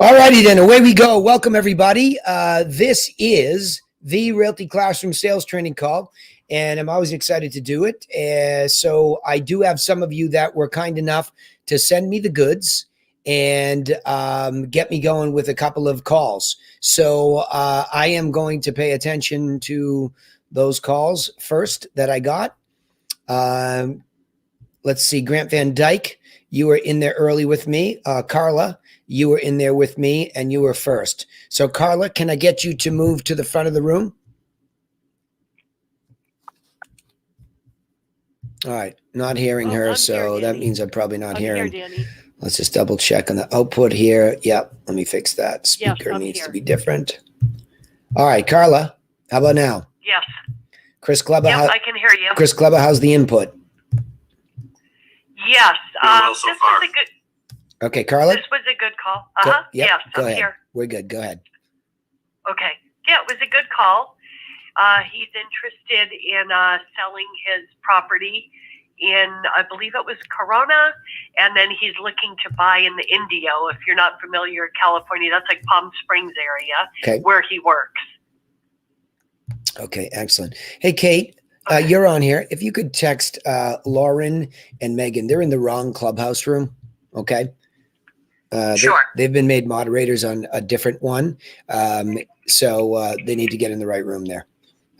All righty then, away we go. Welcome everybody. This is the Realty Classroom Sales Training Call, and I'm always excited to do it. So I do have some of you that were kind enough to send me the goods and get me going with a couple of calls. So I am going to pay attention to those calls first that I got. Let's see, Grant Van Dyke, you were in there early with me. Carla, you were in there with me and you were first. So Carla, can I get you to move to the front of the room? All right, not hearing her, so that means I'm probably not hearing. Danny. Let's just double check on the output here. Yep, let me fix that. Speaker needs to be different. All right, Carla, how about now? Yes. Chris Kleber, Yep, I can hear you. Chris Kleber, how's the input? Yes. Well so this far. was a good. Okay, Carla? This was a good call. Yep, Yes, go I'm ahead. here. We're good. Go ahead. Okay. Yeah, it was a good call. He's interested in selling his property in, I believe it was Corona, and then he's looking to buy in the Indio. If you're not familiar, California, that's like Palm Springs area, where he works. Okay, excellent. Hey, Kate, you're on here. If you could text Lauren and Megan, they're in the wrong clubhouse room. Okay. Sure. They've been made moderators on a different one. So they need to get in the right room there.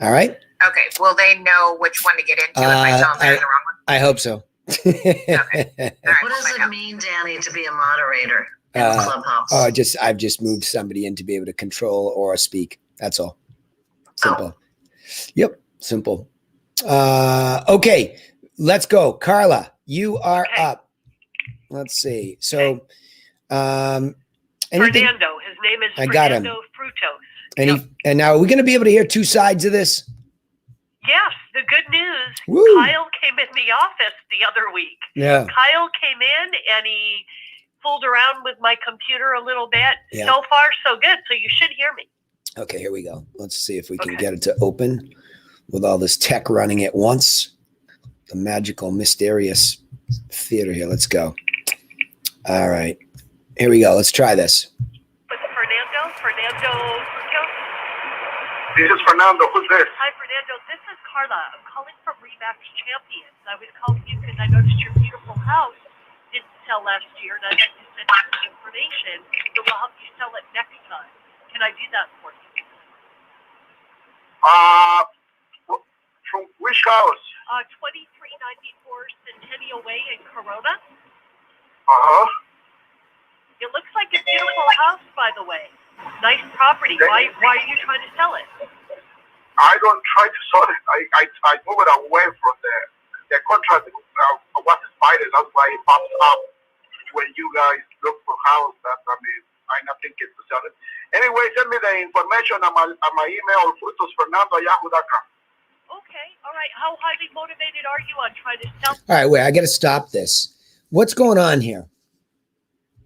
All right. Okay. Will they know which one to get into if I tell them they're in the wrong one? I hope so. Okay. All right, What does it mean, Danny, to be a moderator in the clubhouse? Oh, I've just moved somebody in to be able to control or speak. That's all. Simple. Yep. Simple. Okay. Let's go. Carla, you are up. Let's see. So, Fernando. His name is I got Fernando him. Frutos. And now are we going to be able to hear two sides of this? Yes, the good news, Woo. Kyle came in the office the other week. Yeah. Kyle came in and he fooled around with my computer a little bit. Yeah. So far, so good. So you should hear me. Okay, here we go. Let's see if we can get it to open with all this tech running at once. The magical, mysterious theater here. Let's go. All right. Here we go. Let's try this. With Fernando Frutos. This is Fernando. Who's this? Hi, Fernando. This is Carla. I'm calling from Remax Champions. I was calling you because I noticed your beautiful house didn't sell last year, and I'd like to send you some information that will help you sell it next time. Can I do that for you? From which house? 2394 Centennial Way in Corona. It looks like a beautiful house, by the way. Nice property. Okay. Why are you trying to sell it? I don't try to sell it. I move it away from the contract was expired. That's why it pops up when you guys look for house. I'm not thinking to sell it. Anyway, send me the information on my email, fruitosfernando@yahoo.com. Okay. All right. How highly motivated are you on trying to sell? All right, wait, I got to stop this. What's going on here?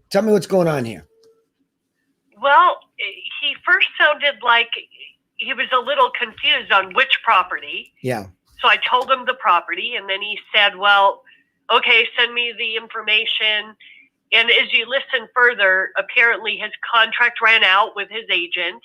Tell me what's going on here. Well, he first sounded like he was a little confused on which property. Yeah. So I told him the property, and then he said, well, okay, send me the information. And as you listen further, apparently his contract ran out with his agent,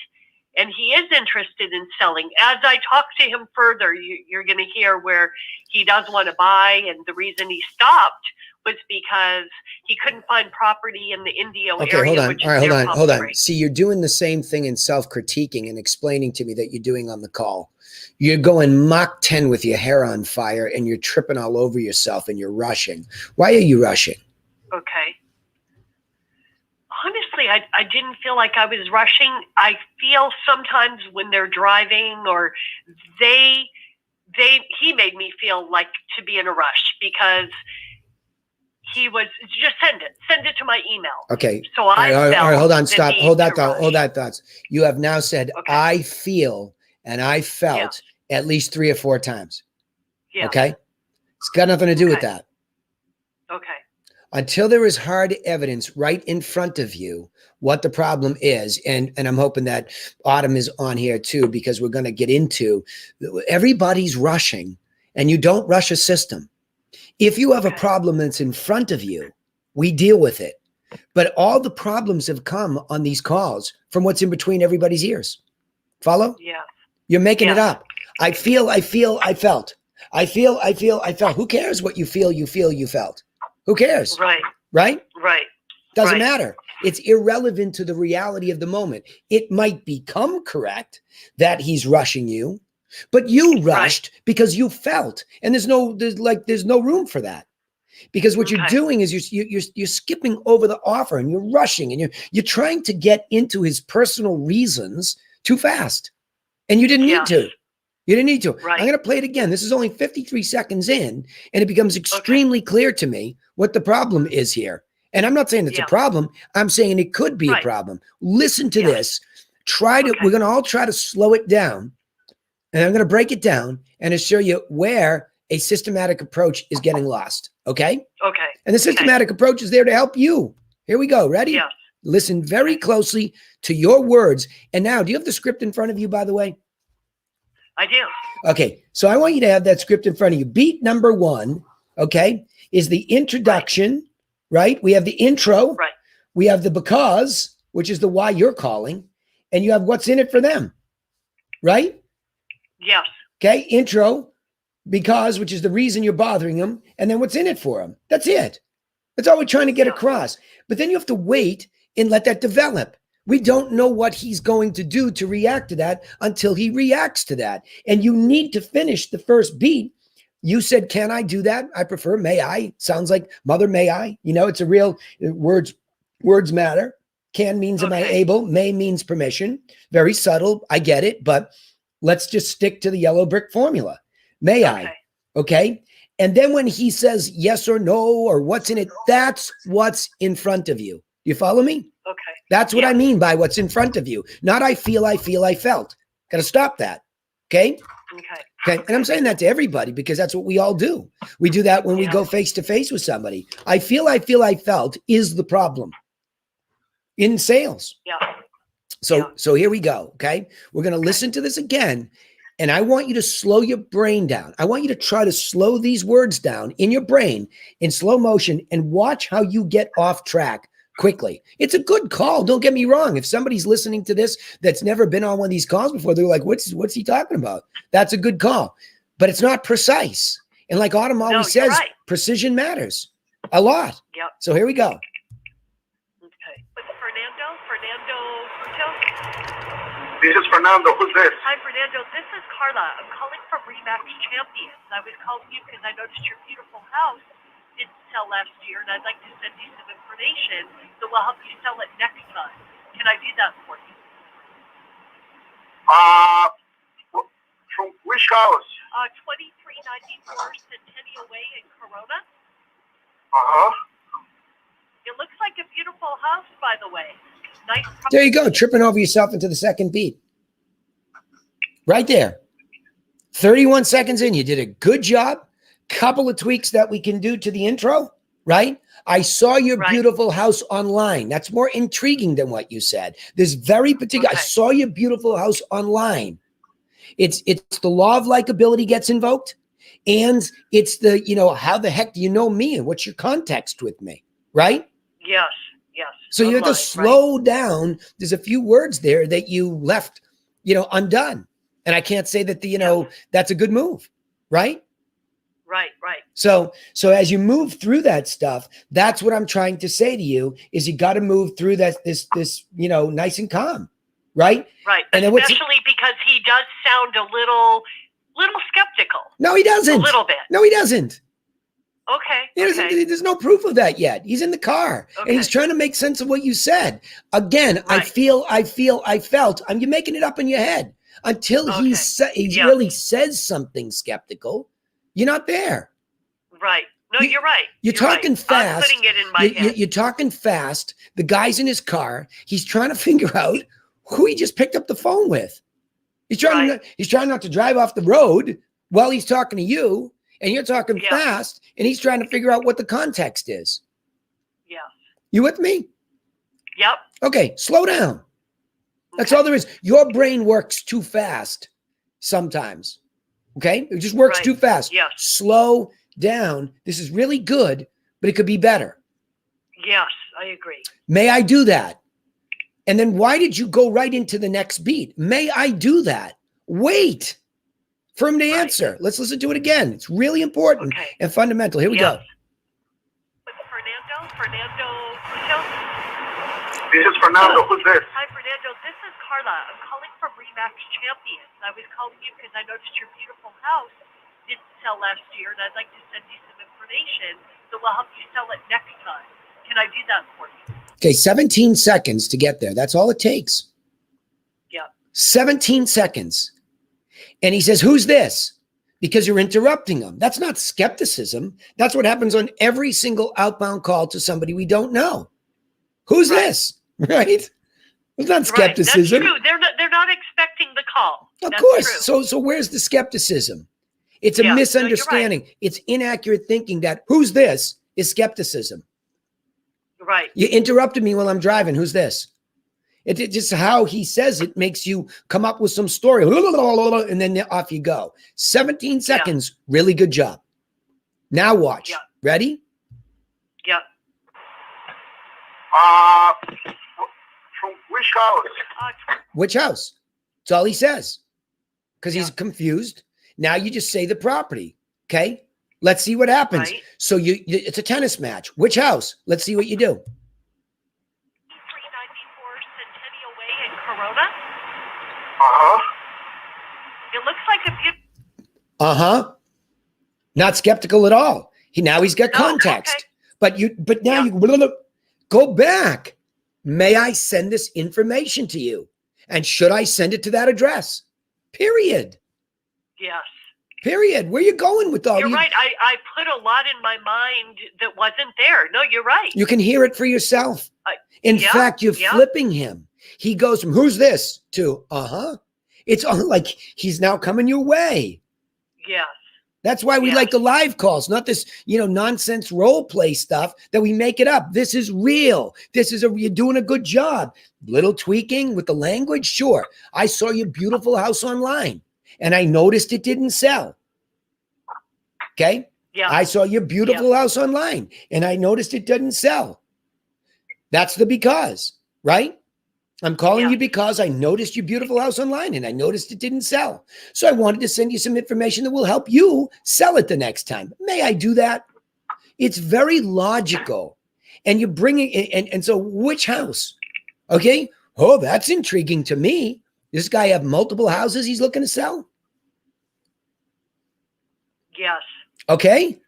and he is interested in selling. As I talk to him further, you're going to hear where he does want to buy, and the reason he stopped was because he couldn't find property in the Indio area. Hold on. Which All right, is near hold Palm on. Springs. See, you're doing the same thing in self-critiquing and explaining to me that you're doing on the call. You're going Mach 10 with your hair on fire and you're tripping all over yourself and you're rushing. Why are you rushing? Okay. Honestly, I didn't feel like I was rushing. I feel sometimes when they're driving or he made me feel like to be in a rush because he was just send it to my email. Okay. So I all right, hold on, the stop. need Hold that to thought. Hold rush. that thoughts. You have now said, Okay. I feel and I felt at least 3 or 4 times. Yeah. Okay. It's got nothing to do with that. Okay. Until there is hard evidence right in front of you what the problem is, and I'm hoping that Autumn is on here too, because we're going to get into everybody's rushing, and you don't rush a system. If you have a problem that's in front of you, we deal with it. But all the problems have come on these calls from what's in between everybody's ears. Follow? Yeah. You're making it Yeah. up. I felt. Who cares what you felt? Who cares? Right. Right? Right. Doesn't Right. matter. It's irrelevant to the reality of the moment. It might become correct that he's rushing you, but you rushed because you felt, and there's no room for that. Because what you're Okay. doing is you're skipping over the offer and you're rushing and you're trying to get into his personal reasons too fast. And you didn't need Yes. to. You didn't need to. Right. I'm going to play it again. This is only 53 seconds in, and it becomes extremely clear to me what the problem is here. And I'm not saying it's a Yeah. problem. I'm saying it could be a Right. problem. Listen to Yeah. this. Try to, Okay. we're going to all try to slow it down. And I'm going to break it down and show you where a systematic approach is getting lost. Okay? Okay. And the systematic approach is there to help you. Here we go. Ready? Yes. Listen very closely to your words. And now, do you have the script in front of you, by the way? I do. Okay. So I want you to have that script in front of you. Beat number 1, okay, is the introduction, right? We have the intro. Right. We have the because, which is the why you're calling. And you have what's in it for them, right? Yes. Okay. Intro, because, which is the reason you're bothering them. And then what's in it for them. That's it. That's all we're trying to get Yeah. across. But then you have to wait and let that develop. We don't know what he's going to do to react to that until he reacts to that. And you need to finish the first beat. You said, can I do that? I prefer may I. Sounds like mother, may I. You know, it's a real words matter. Can means am I Okay. able? May means permission. Very subtle. I get it. But let's just stick to the yellow brick formula. May I? Okay. Okay. And then when he says yes or no or what's in it, that's what's in front of you. You follow me? Okay. That's what Yeah. I mean by what's in front of you. Not I feel, I felt. Got to stop that. Okay. Okay. Okay. And I'm saying that to everybody because that's what we all do. We do that when we Yeah. go face to face with somebody. I feel, I felt is the problem in sales. Yeah. So here we go. Okay. We're going to listen to this again. And I want you to slow your brain down. I want you to try to slow these words down in your brain in slow motion and watch how you get off track quickly. It's a good call. Don't get me wrong. If somebody's listening to this that's never been on one of these calls before, they're like, what's he talking about? That's a good call, but it's not precise. And like Autumn always you're says, right. precision matters a lot. Yep. So here we go. Okay. With Fernando Fruto. This is Fernando. Who's this? Hi, Fernando. This is Carla. I'm calling from Remax Champions. I was calling you because I noticed your beautiful house didn't sell last year, and I'd like to send you some information that will help you sell it next time. Can I do that for you? From which house? 2394 Centennial Way in Corona. Uh-huh. It looks like a beautiful house, by the way. Nice. There you go. Tripping over yourself into the second beat. Right there. 31 seconds in. You did a good job. Couple of tweaks that we can do to the intro, right? I saw your Right. beautiful house online. That's more intriguing than what you said. There's very particular. I Okay. saw your beautiful house online. It's the law of likability gets invoked. And it's the, how the heck do you know me and what's your context with me, right? Yes. Yes. So you have to Online, slow down. There's a few words there that you left, undone. And I can't say that that's a good move, right? Right. So as you move through that stuff, that's what I'm trying to say to you is you got to move through this nice and calm, right? Right. And then Especially because he does sound a little skeptical. No, he doesn't. A little bit. No, he doesn't. Okay. He doesn't. Okay. There's no proof of that yet. He's in the car and he's Okay. trying to make sense of what you said. Again, I Right. feel, I felt. You're making it up in your head until he Yeah. really says something skeptical. You're not there. Right. No, you're right. You're talking right. fast. I'm putting it in my head. You're talking fast. The guy's in his car. He's trying to figure out who he just picked up the phone with. He's trying not to drive off the road while he's talking to you, and you're talking Yeah. fast, and he's trying to figure out what the context is. Yeah. You with me? Yep. Okay, slow down. That's all there is. Your brain works too fast sometimes. Okay? It just works Right. too fast. Yes. Slow down. This is really good, but it could be better. Yes, I agree. May I do that? And then why did you go right into the next beat? May I do that? Wait for him to answer. Let's listen to it again. It's really important and fundamental. Here we go. Fernando Cujo? This is Fernando. Who's this? Hi, Fernando. This is Carla. I'm calling from Remax Champions. I was calling you because I noticed your beautiful house didn't sell last year, and I'd like to send you some information that will help you sell it next time. Can I do that for you? Okay, 17 seconds to get there. That's all it takes. Yeah. 17 seconds. And he says, who's this? Because you're interrupting him. That's not skepticism. That's what happens on every single outbound call to somebody we don't know. Who's this? Right? It's not skepticism. That's true. They're not expecting the call. Of course. True. So where's the skepticism? It's a misunderstanding. No, it's inaccurate thinking that who's this is skepticism. Right. You interrupted me while I'm driving. Who's this? It just how he says it makes you come up with some story, and then off you go. 17 seconds. Really good job. Now watch. Yeah. Ready? Yeah. From which house? Which house? That's all he says. Because he's confused. Now you just say the property. Okay. Let's see what happens. Right. So it's a tennis match. Which house? Let's see what you do. 394 Centennial Way in Corona. It looks like a beautiful. Not skeptical at all. He's got context. Okay. But now you go back. May I send this information to you? And should I send it to that address? Period. Yes. Period. Where are you going with all? You're right. I put a lot in my mind that wasn't there. No, you're right. You can hear it for yourself. In fact, you're flipping him. He goes from who's this to It's all like he's now coming your way. Yes. That's why we like the live calls, not this, nonsense role play stuff that we make it up. This is real. You're doing a good job. Little tweaking with the language. Sure. I saw your beautiful house online and I noticed it didn't sell. Okay. Yeah. I saw your beautiful house online and I noticed it didn't sell. That's the because, right? I'm calling you because I noticed your beautiful house online and I noticed it didn't sell. So I wanted to send you some information that will help you sell it the next time. May I do that? It's very logical. And you're bringing, and so which house? Okay. Oh, that's intriguing to me. This guy have multiple houses he's looking to sell? Yes. Okay.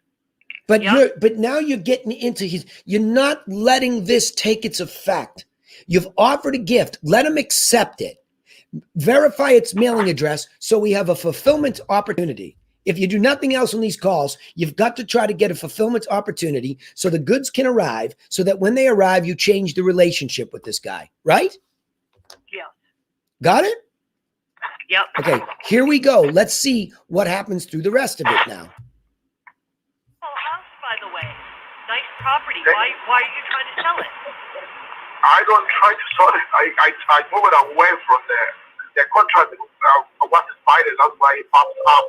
But but now you're getting into you're not letting this take its effect. You've offered a gift. Let him accept it. Verify its mailing address so we have a fulfillment opportunity. If you do nothing else on these calls, you've got to try to get a fulfillment opportunity so the goods can arrive, so that when they arrive, you change the relationship with this guy, right? Yeah. Got it? Yep. Okay, here we go. Let's see what happens through the rest of it now. House, by the way. Nice property. Why are you trying to sell it? I don't try to sort it. I move it away from the contract was expired. That's why it pops up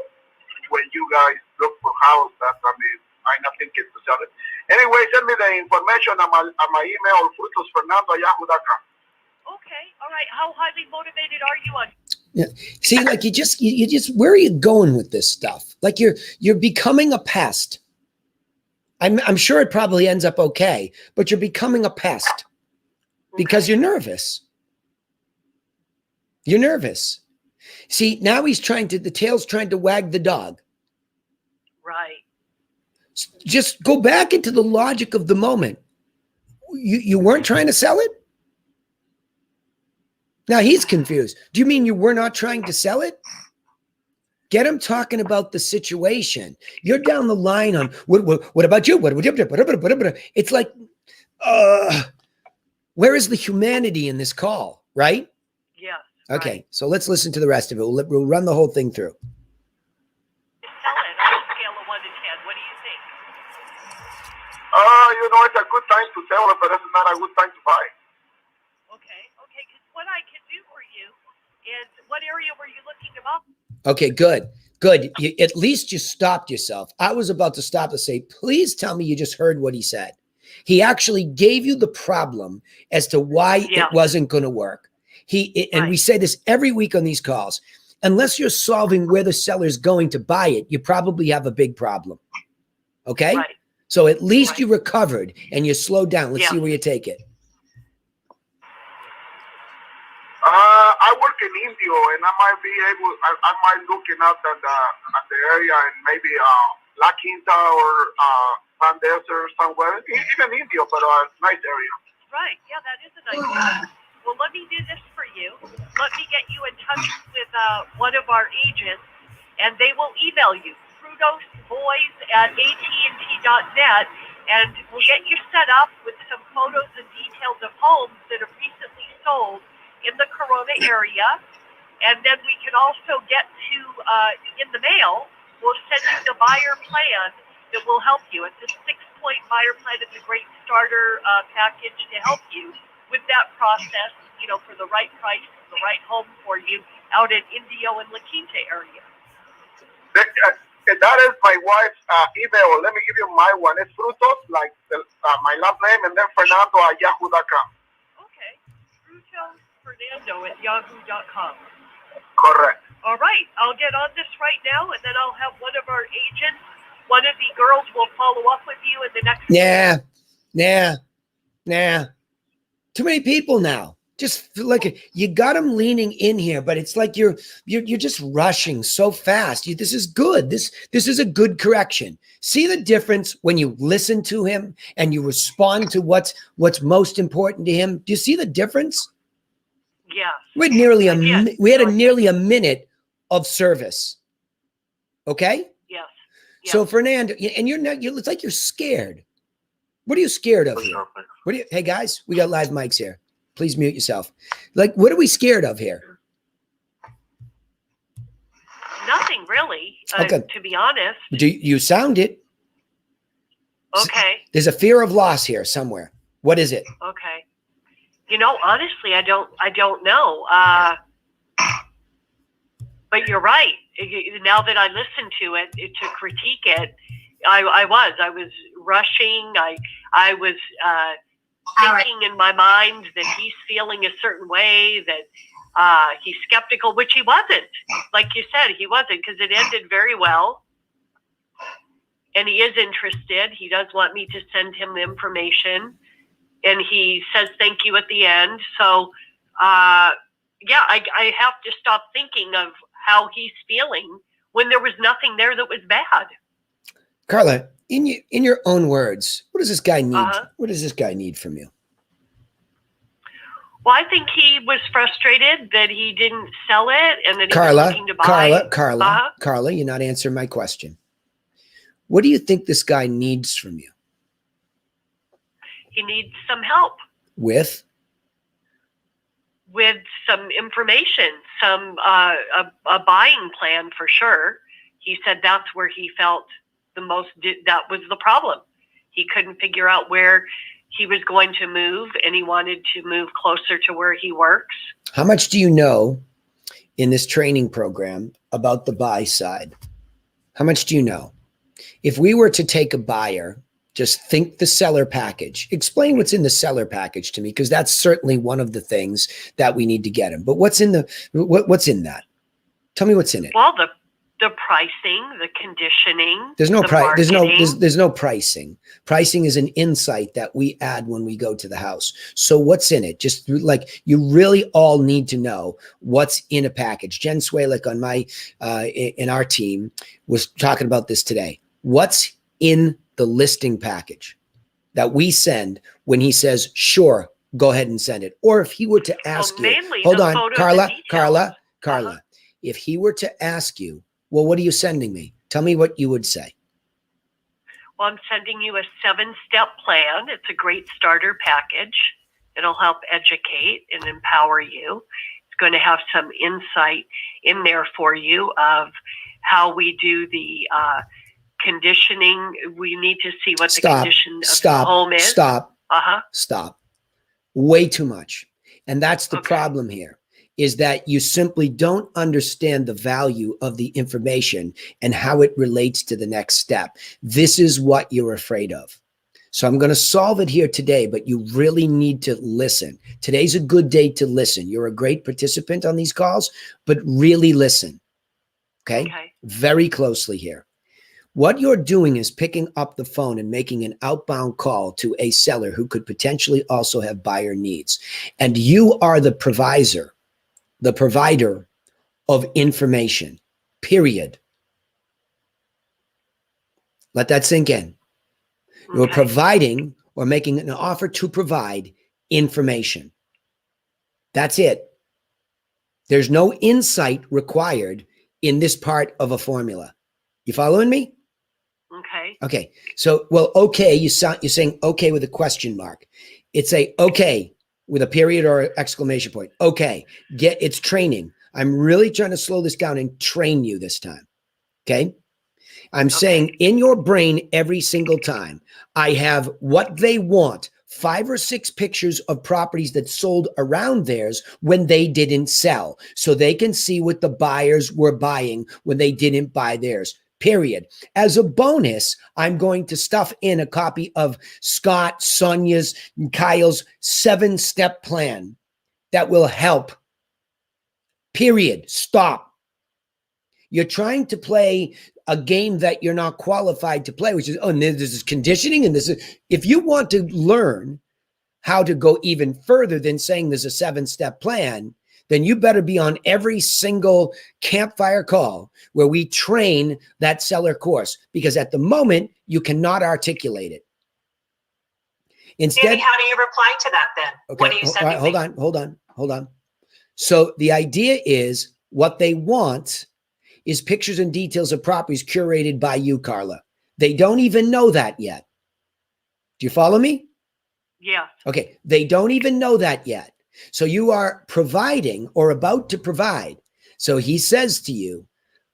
when you guys look for house. I not thinking to sell it. Anyway, send me the information on my email, frutosfernando@yahoo.com. Okay, all right. How highly motivated are you on? Yeah. See, like you just where are you going with this stuff? Like you're becoming a pest. I'm sure it probably ends up okay, but you're becoming a pest. Because you're nervous. You're nervous. See, now the tail's trying to wag the dog. Right. Just go back into the logic of the moment. You weren't trying to sell it? Now he's confused. Do you mean you were not trying to sell it? Get him talking about the situation. You're down the line on, what about you? It's like, where is the humanity in this call, right? Yeah. Okay, right. So let's listen to the rest of it. We'll run the whole thing through. Sell it on a scale of 1 to 10. What do you think? It's a good time to sell it, but it's not a good time to buy. Okay. Because what I can do for you is, what area were you looking to buy? Okay, good. At least you stopped yourself. I was about to stop to say, please tell me you just heard what he said. He actually gave you the problem as to why Yeah. it wasn't going to work. And we say this every week on these calls. Unless you're solving where the seller's going to buy it, you probably have a big problem. Okay? Right. So at least Right. you recovered and you slowed down. Let's Yeah. see where you take it. I work in Indio, and I might be able. I might looking out at the area, and maybe La Quinta or San Desert somewhere. Even Indio, but nice area. Right. Yeah, that is a nice one. Well, let me do this for you. Let me get you in touch with one of our agents, and they will email you, frutosboys@att.net, and we'll get you set up with some photos and details of homes that have recently sold in the Corona area. And then we can also get to, in the mail, we'll send you the buyer plan that will help you. It's a 6-point buyer plan. It's a great starter package to help you with that process, you know, for the right price, the right home for you out in Indio and La Quinta area. That is my wife's email. Let me give you my one. It's Frutos, like my last name, and then Fernando at yahoo.com. Okay. FrutosFernando@yahoo.com. Correct. All right. I'll get on this right now, and then I'll have one of our agents, one of the girls will follow up with you in the next. Nah. Too many people now. Just look at, you got them leaning in here, but it's like you're just rushing so fast. This is good. This is a good correction. See the difference when you listen to him and you respond to what's most important to him. Do you see the difference? Yeah. We had nearly a minute of service. Okay. Yes. So Fernando, and it's like you're scared. What are you scared of here? Hey guys, we got live mics here. Please mute yourself. Like, what are we scared of here? Nothing really, Okay. to be honest. Do you sound it? Okay. There's a fear of loss here somewhere. What is it? Okay. You know, honestly, I don't know. But you're right. Now that I listen to it, to critique it, I was rushing. I was thinking in my mind that he's feeling a certain way, that he's skeptical, which he wasn't. Like you said, he wasn't, because it ended very well. And he is interested. He does want me to send him the information. And he says thank you at the end. So, I have to stop thinking of how he's feeling when there was nothing there that was bad. Carla, in your own words, what does this guy need? What does this guy need from you? Well, I think he was frustrated that he didn't sell it and that he was looking to buy. Carla, you're not answering my question. What do you think this guy needs from you? He needs some help. With some information, some a buying plan for sure. He said that's where he felt the most. That was the problem. He couldn't figure out where he was going to move, and he wanted to move closer to where he works. How much do you know in this training program about the buy side? How much do you know? If we were to take a buyer, just think the seller package. Explain what's in the seller package to me, because that's certainly one of the things that we need to get him. But what's in that? Tell me what's in it. Well, the pricing, the conditioning. There's no price. Marketing. There's no pricing. Pricing is an insight that we add when we go to the house. So what's in it? Just like, you really all need to know what's in a package. Jen Swalick on in our team was talking about this today. What's in the listing package that we send when he says, sure, go ahead and send it? Or if he were to ask you, hold on, Carla, if he were to ask you, well, what are you sending me? Tell me what you would say. Well, I'm sending you a 7-step plan. It's a great starter package. It'll help educate and empower you. It's going to have some insight in there for you of how we do the conditioning. We need to see what the condition of the home is. Stop. Way too much. And that's the problem here, is that you simply don't understand the value of the information and how it relates to the next step. This is what you're afraid of. So I'm going to solve it here today, but you really need to listen. Today's a good day to listen. You're a great participant on these calls, but really listen. Okay? Very closely here. What you're doing is picking up the phone and making an outbound call to a seller who could potentially also have buyer needs. And you are the provider of information, period. Let that sink in. You're providing or making an offer to provide information. That's it. There's no insight required in this part of a formula. You following me? Okay. So, well, okay, you're saying okay with a question mark. It's a okay with a period or exclamation point. Okay, it's training. I'm really trying to slow this down and train you this time. Okay. I'm saying in your brain every single time, I have what they want, 5 or 6 pictures of properties that sold around theirs when they didn't sell, so they can see what the buyers were buying when they didn't buy theirs, period. As a bonus, I'm going to stuff in a copy of Scott, Sonia's, and Kyle's 7-step plan that will help, period. Stop. You're trying to play a game that you're not qualified to play, which is, and this is conditioning. And this is, if you want to learn how to go even further than saying there's a 7-step plan, then you better be on every single campfire call where we train that seller course, because at the moment you cannot articulate it. Instead, Danny, how do you reply to that then? Okay, What do you send? Hold on. So the idea is what they want is pictures and details of properties curated by you, Carla. They don't even know that yet. Do you follow me? Yeah. Okay. They don't even know that yet. So you are providing or about to provide. So he says to you,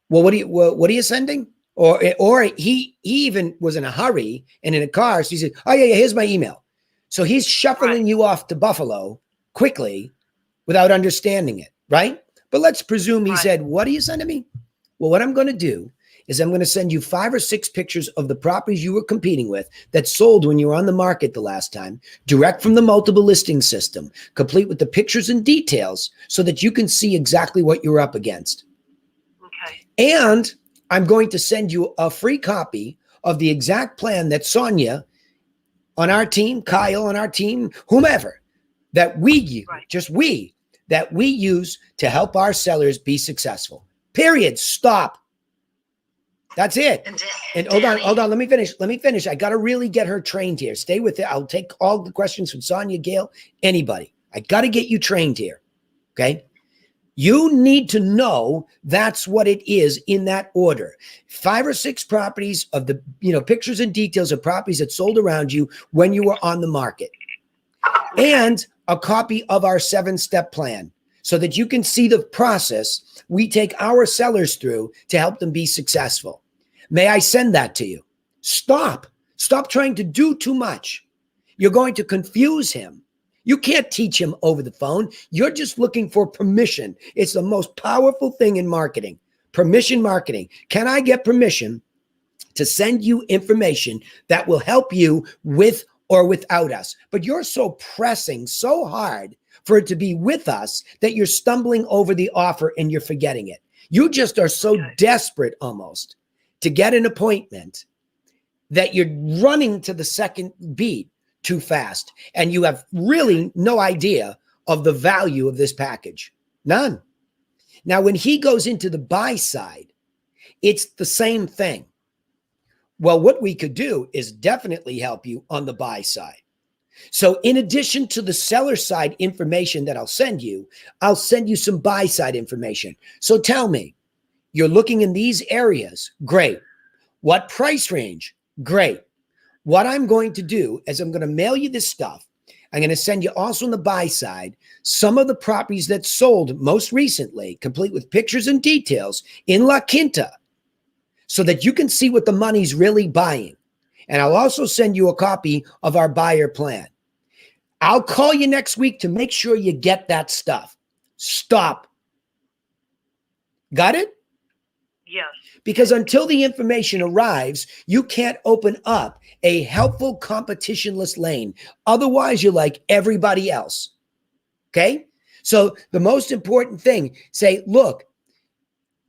well, what are you sending? Or he even was in a hurry and in a car. So he said, oh yeah, here's my email. So he's shuffling you off to Buffalo quickly without understanding it, right? But let's presume he said, what are you sending me? Well, what I'm going to do is I'm going to send you 5 or 6 pictures of the properties you were competing with that sold when you were on the market the last time, direct from the multiple listing system, complete with the pictures and details so that you can see exactly what you're up against. Okay. And I'm going to send you a free copy of the exact plan that Sonia on our team, Kyle on our team, whomever, that we use, that we use to help our sellers be successful. Period. Stop. That's it. And hold on. Let me finish. I got to really get her trained here. Stay with it. I'll take all the questions from Sonia, Gail, anybody. I got to get you trained here. Okay. You need to know that's what it is in that order. 5 or 6 properties of the, pictures and details of properties that sold around you when you were on the market, and a copy of our 7-step plan so that you can see the process we take our sellers through to help them be successful. May I send that to you? Stop trying to do too much. You're going to confuse him. You can't teach him over the phone. You're just looking for permission. It's the most powerful thing in marketing. Permission marketing. Can I get permission to send you information that will help you with or without us? But you're so pressing so hard for it to be with us that you're stumbling over the offer and you're forgetting it. You just are so desperate almost to get an appointment that you're running to the second beat too fast. And you have really no idea of the value of this package. None. Now, when he goes into the buy side, it's the same thing. Well, what we could do is definitely help you on the buy side. So in addition to the seller side information that I'll send you some buy side information. So tell me, you're looking in these areas. Great. What price range? Great. What I'm going to do is I'm going to mail you this stuff. I'm going to send you also on the buy side some of the properties that sold most recently, complete with pictures and details in La Quinta, so that you can see what the money's really buying. And I'll also send you a copy of our buyer plan. I'll call you next week to make sure you get that stuff. Stop. Got it? Yes. Because until the information arrives, you can't open up a helpful competitionless lane. Otherwise, you're like everybody else. Okay? So the most important thing, say, look,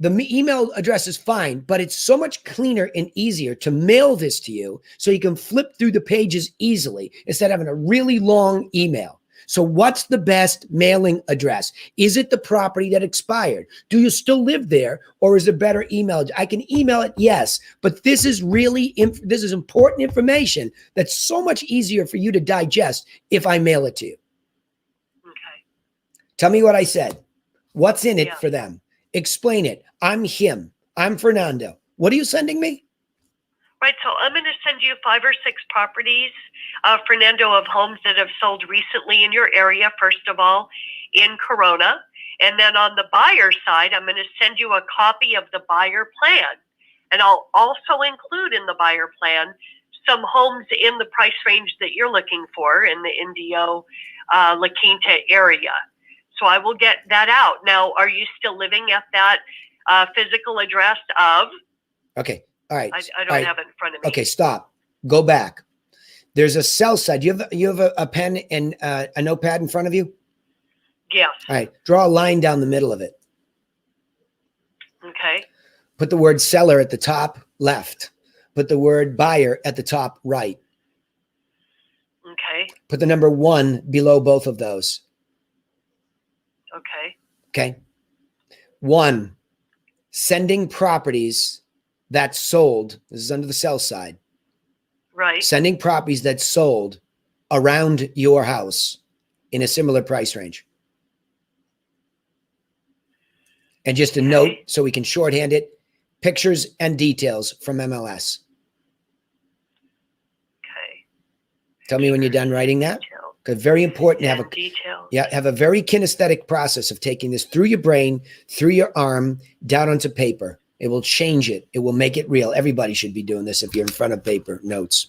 the email address is fine, but it's so much cleaner and easier to mail this to you so you can flip through the pages easily instead of having a really long email. So what's the best mailing address? Is it the property that expired? Do you still live there, or is it better email? I can email it, yes, but this is really, this is important information that's so much easier for you to digest if I mail it to you. Okay. Tell me what I said. What's in it for them? Explain it. I'm him. I'm Fernando. What are you sending me? Right. So I'm going to send you 5 or 6 properties, Fernando, of homes that have sold recently in your area, first of all, in Corona. And then on the buyer side, I'm going to send you a copy of the buyer plan. And I'll also include in the buyer plan some homes in the price range that you're looking for in the Indio, La Quinta area. So I will get that out. Now, are you still living at that physical address of? Okay. All right. I don't have it in front of me. Okay, stop. Go back. There's a cell side. You have a pen and a notepad in front of you? Yes. All right. Draw a line down the middle of it. Okay. Put the word seller at the top left. Put the word buyer at the top right. Okay. Put the number 1 below both of those. Okay. Okay. 1, sending properties that sold. This is under the sell side. Right. Sending properties that sold around your house in a similar price range. And just a note so we can shorthand it, pictures and details from MLS. Okay. Tell me when you're done writing that. Because very important to have have a very kinesthetic process of taking this through your brain, through your arm, down onto paper. It will change it. It will make it real. Everybody should be doing this if you're in front of paper notes.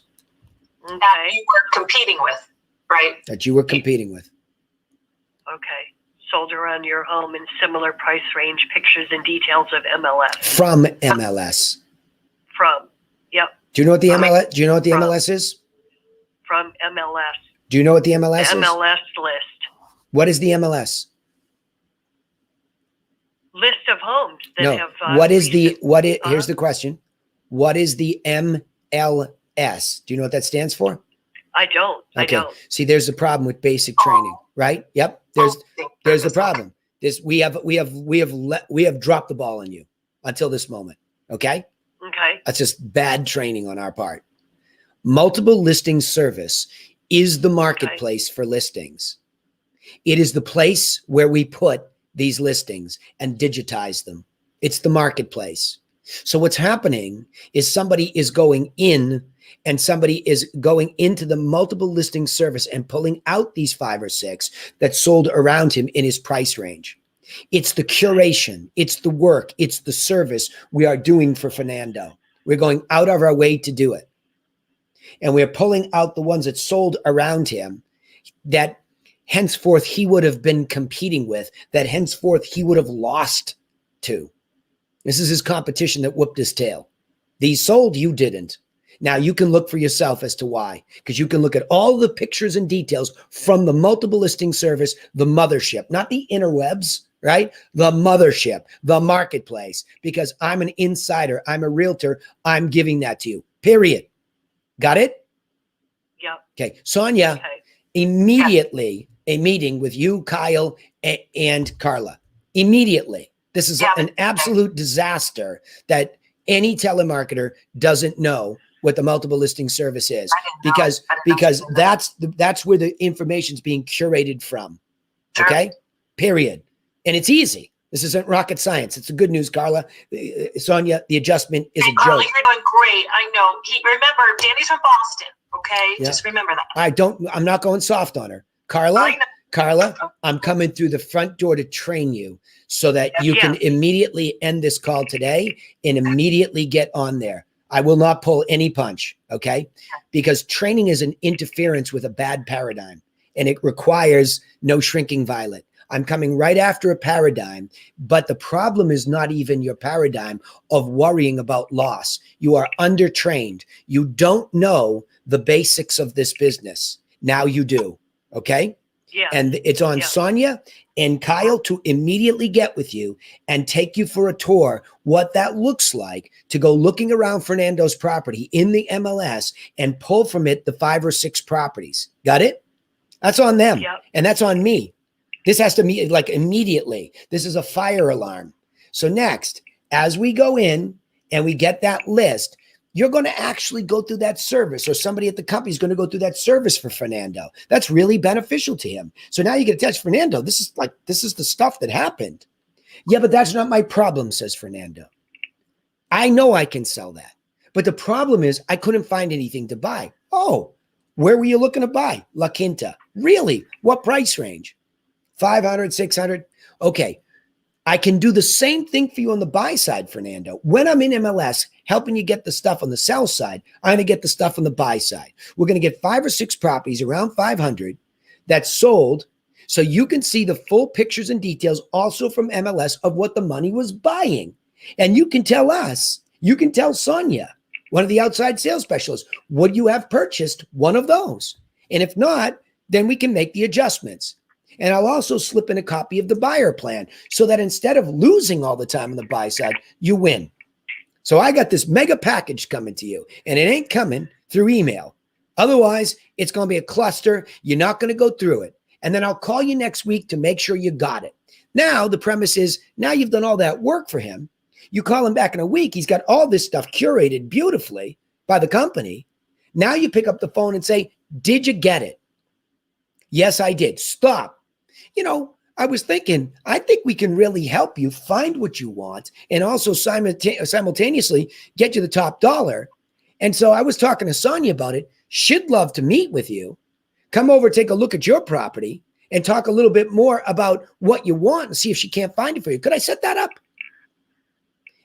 Okay. That you were competing with, right? That you were competing with. Okay. Sold around your home in similar price range, pictures and details of MLS. From MLS. From. Yep. Do you know what the MLS? Do you know what the MLS is? From MLS. Do you know what the MLS The is? MLS list. What is the MLS? List of homes that have. What is the here's the question. What is the MLS? Do you know what that stands for? I don't. Okay. I don't. See, there's the problem with basic training, right? Yep. There's the problem. We have dropped the ball on you until this moment. Okay. Okay. That's just bad training on our part. Multiple listing service is the marketplace for listings. It is the place where we put these listings and digitize them. It's the marketplace. So what's happening is somebody is going in and somebody is going into the multiple listing service and pulling out these 5 or 6 that sold around him in his price range. It's the curation, it's the work, it's the service we are doing for Fernando. We're going out of our way to do it. And we're pulling out the ones that sold around him that henceforth he would have been competing with, that henceforth he would have lost to. This is his competition that whooped his tail. These sold, you didn't. Now you can look for yourself as to why, because you can look at all the pictures and details from the multiple listing service, the mothership, not the interwebs, right? The mothership, the marketplace, because I'm an insider. I'm a realtor. I'm giving that to you, period. Got it? Yeah. Okay. Sonia, immediately a meeting with you, Kyle, and Carla. Immediately. This is an absolute disaster that any telemarketer doesn't know what the multiple listing service is, because that's where the information is being curated from. Okay. Period. And it's easy. This isn't rocket science. It's a good news, Carla. Sonia, the adjustment is a joke. Carla, you're doing great. I know. Remember, Danny's from Boston. Okay, just remember that. I'm not going soft on her, Carla. I'm coming through the front door to train you so that you can immediately end this call today and immediately get on there. I will not pull any punch, okay? Because training is an interference with a bad paradigm, and it requires no shrinking violet. I'm coming right after a paradigm, but the problem is not even your paradigm of worrying about loss. You are undertrained. You don't know the basics of this business. Now you do. Okay. Yeah. And it's on Sonia and Kyle to immediately get with you and take you for a tour, what that looks like to go looking around Fernando's property in the MLS and pull from it the 5 or 6 properties. Got it? That's on them. Yep. And that's on me. This has to be like immediately. This is a fire alarm. So next, as we go in and we get that list, you're going to actually go through that service, or somebody at the company is going to go through that service for Fernando. That's really beneficial to him. So now you get to touch Fernando. This is the stuff that happened. Yeah, but that's not my problem, says Fernando. I know I can sell that. But the problem is I couldn't find anything to buy. Oh, where were you looking to buy? La Quinta. Really? What price range? 500, 600? Okay. I can do the same thing for you on the buy side, Fernando. When I'm in MLS helping you get the stuff on the sell side, I'm going to get the stuff on the buy side. We're going to get 5 or 6 properties around 500 that's sold, so you can see the full pictures and details also from MLS of what the money was buying. And you can tell us, you can tell Sonia, one of the outside sales specialists, would you have purchased one of those? And if not, then we can make the adjustments. And I'll also slip in a copy of the buyer plan so that instead of losing all the time on the buy side, you win. So I got this mega package coming to you, and it ain't coming through email. Otherwise, it's going to be a cluster. You're not going to go through it. And then I'll call you next week to make sure you got it. Now, the premise is, now you've done all that work for him. You call him back in a week. He's got all this stuff curated beautifully by the company. Now you pick up the phone and say, did you get it? Yes, I did. Stop. You know, I was thinking, I think we can really help you find what you want and also simultaneously get you the top dollar. And so I was talking to Sonia about it. She'd love to meet with you. Come over, take a look at your property and talk a little bit more about what you want and see if she can't find it for you. Could I set that up?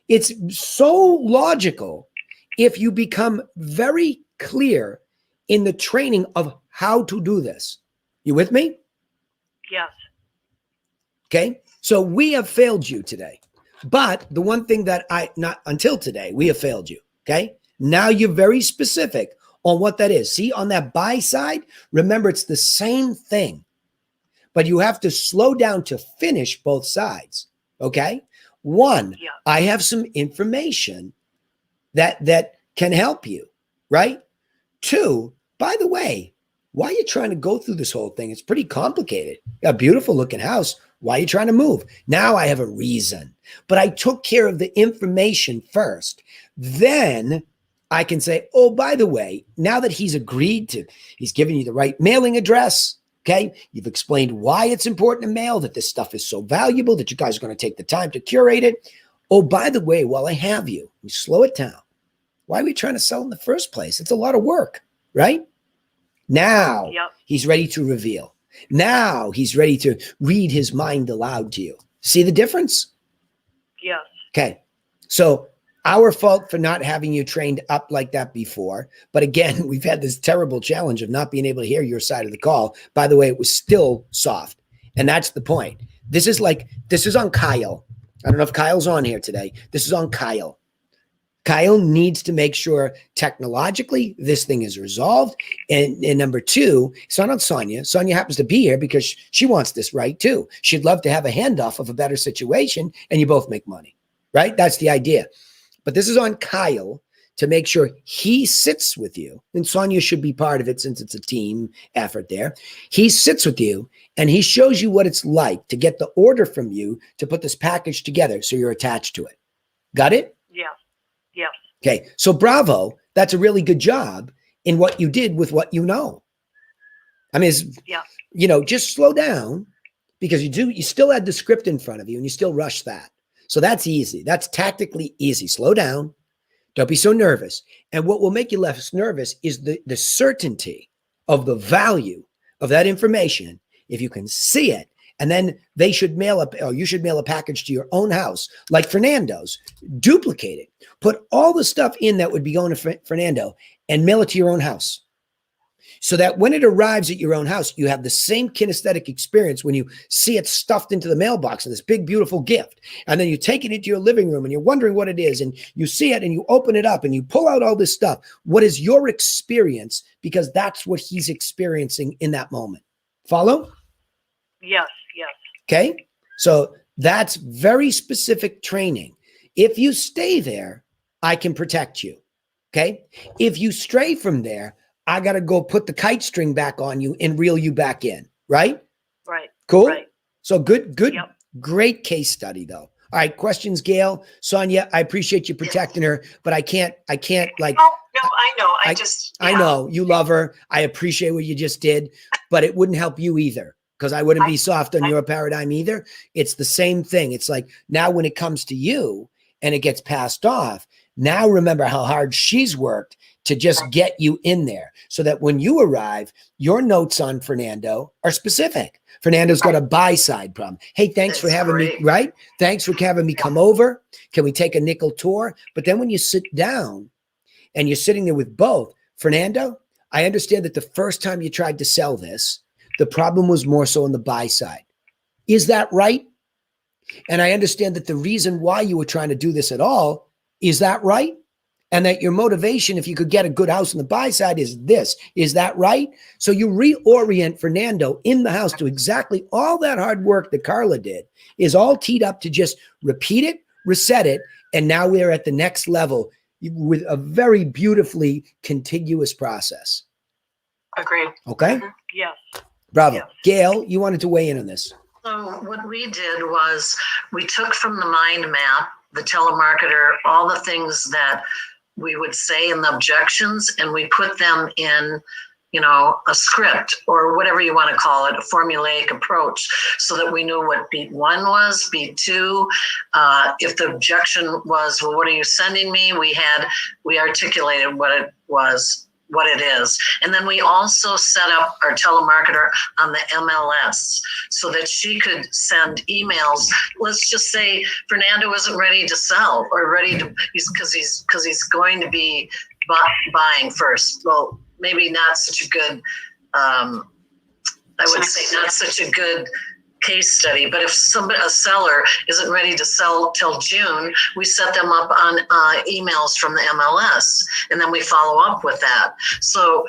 It's so logical if you become very clear in the training of how to do this. You with me? Yes. Okay. So we have failed you today. But the one thing that not until today, we have failed you. Okay. Now you're very specific on what that is. See, on that buy side, remember, it's the same thing, but you have to slow down to finish both sides. Okay. One, I have some information that can help you. Right. 2, by the way, why are you trying to go through this whole thing? It's pretty complicated. You got a beautiful looking house. Why are you trying to move? Now I have a reason, but I took care of the information first. Then I can say, oh, by the way, now that he's agreed to, he's giving you the right mailing address. Okay. You've explained why it's important to mail, that this stuff is so valuable that you guys are going to take the time to curate it. Oh, by the way, while I have you, slow it down. Why are we trying to sell in the first place? It's a lot of work, right? Now he's ready to reveal. Now he's ready to read his mind aloud to you. See the difference? Yes. Okay. So our fault for not having you trained up like that before. But again, we've had this terrible challenge of not being able to hear your side of the call. By the way, it was still soft. And that's the point. This is on Kyle. I don't know if Kyle's on here today. This is on Kyle. Kyle needs to make sure technologically this thing is resolved. And number 2, it's not on Sonia. Sonia happens to be here because she wants this right too. She'd love to have a handoff of a better situation and you both make money, right? That's the idea. But this is on Kyle to make sure he sits with you. And Sonia should be part of it since it's a team effort there. He sits with you and he shows you what it's like to get the order from you to put this package together so you're attached to it. Got it? Yeah. Yeah. Okay. So bravo. That's a really good job in what you did with what you know. I mean, just slow down because you still had the script in front of you and you still rush that. So that's easy. That's tactically easy. Slow down. Don't be so nervous. And what will make you less nervous is the certainty of the value of that information. If you can see it, and then you should mail a package to your own house, like Fernando's, duplicate it, put all the stuff in that would be going to Fernando and mail it to your own house. So that when it arrives at your own house, you have the same kinesthetic experience when you see it stuffed into the mailbox in this big, beautiful gift. And then you take it into your living room and you're wondering what it is. And you see it and you open it up and you pull out all this stuff. What is your experience? Because that's what he's experiencing in that moment. Follow? Yes. Okay. So that's very specific training. If you stay there, I can protect you. Okay. If you stray from there, I got to go put the kite string back on you and reel you back in. Right? Right. Cool. Right. So good, Yep. great case study though. All right. Questions, Gail, Sonia, I appreciate you protecting her, but I can't like, Oh, no, I know. I know you love her. I appreciate what you just did, but it wouldn't help you either because I wouldn't be soft on your paradigm either. It's the same thing. It's like now when it comes to you and it gets passed off, now remember how hard she's worked to just get you in there so that when you arrive, your notes on Fernando are specific. Fernando's got a buy-side problem. Hey, thanks for having me, right? Thanks for having me come over. Can we take a nickel tour? But then when you sit down and you're sitting there with both, Fernando, I understand that the first time you tried to sell this, the problem was more so on the buy side. Is that right? And I understand that the reason why you were trying to do this at all, is that right? And that your motivation, if you could get a good house on the buy side, is this. Is that right? So you reorient Fernando in the house to exactly all that hard work that Carla did is all teed up to just repeat it, reset it, and now we're at the next level with a very beautifully contiguous process. Agreed. Okay? Mm-hmm. Yes. Bravo. Yes. Gail, you wanted to weigh in on this. So what we did was we took from the mind map, the telemarketer, all the things that we would say in the objections, and we put them in, a script or whatever you want to call it, a formulaic approach, so that we knew what beat 1 was, beat 2. If the objection was, well, what are you sending me? We articulated what it was, what it is. And then we also set up our telemarketer on the MLS so that she could send emails. Let's just say Fernando isn't ready to sell or because he's going to be buying first. Well, maybe not such a good, I would say not such a good case study, but if a seller isn't ready to sell till June, we set them up on emails from the MLS, and then we follow up with that. So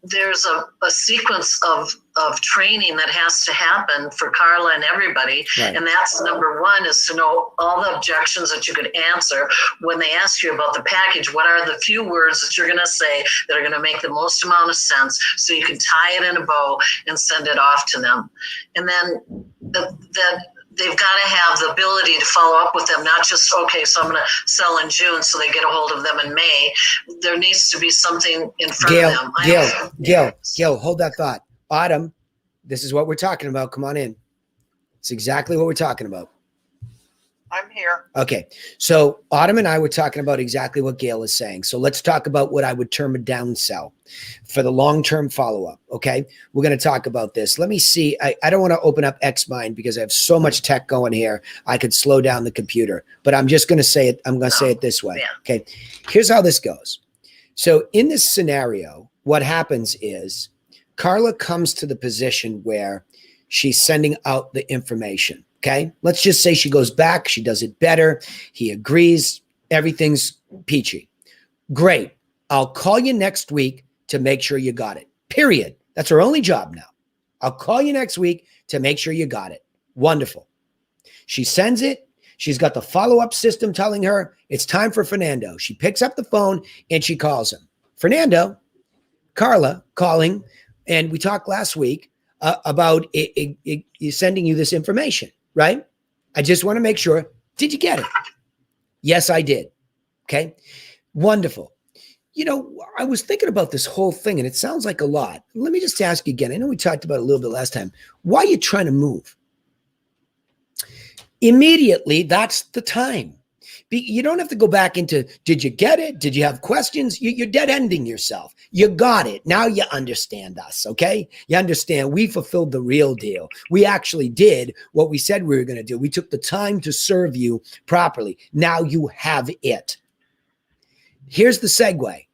there's a sequence of training that has to happen for Carla and everybody. Right. And that's number 1, is to know all the objections that you could answer. When they ask you about the package, what are the few words that you're going to say that are going to make the most amount of sense so you can tie it in a bow and send it off to them. And then they've got to have the ability to follow up with them, not just, okay, so I'm going to sell in June so they get a hold of them in May. There needs to be something in front of them. Gail, hold that thought. Autumn, this is what we're talking about. Come on in. It's exactly what we're talking about. I'm here. Okay. So Autumn and I were talking about exactly what Gail is saying. So let's talk about what I would term a downsell for the long-term follow-up. Okay. We're going to talk about this. Let me see. I don't want to open up Xmind because I have so much tech going here. I could slow down the computer, but I'm just going to say it. I'm going to say it this way. Okay. Here's how this goes. So in this scenario, what happens is Carla comes to the position where she's sending out the information. Okay. Let's just say she goes back. She does it better. He agrees. Everything's peachy. Great. I'll call you next week to make sure you got it. Period. That's her only job now. I'll call you next week to make sure you got it. Wonderful. She sends it. She's got the follow-up system telling her it's time for Fernando. She picks up the phone and she calls him. Fernando, Carla calling. And we talked last week about it sending you this information, right? I just want to make sure. Did you get it? Yes, I did. Okay. Wonderful. I was thinking about this whole thing and it sounds like a lot. Let me just ask you again. I know we talked about it a little bit last time. Why are you trying to move? Immediately, that's the time. You don't have to go back into, did you get it? Did you have questions? You're dead ending yourself. You got it. Now you understand us, okay? You understand we fulfilled the real deal. We actually did what we said we were going to do. We took the time to serve you properly. Now you have it. Here's the segue.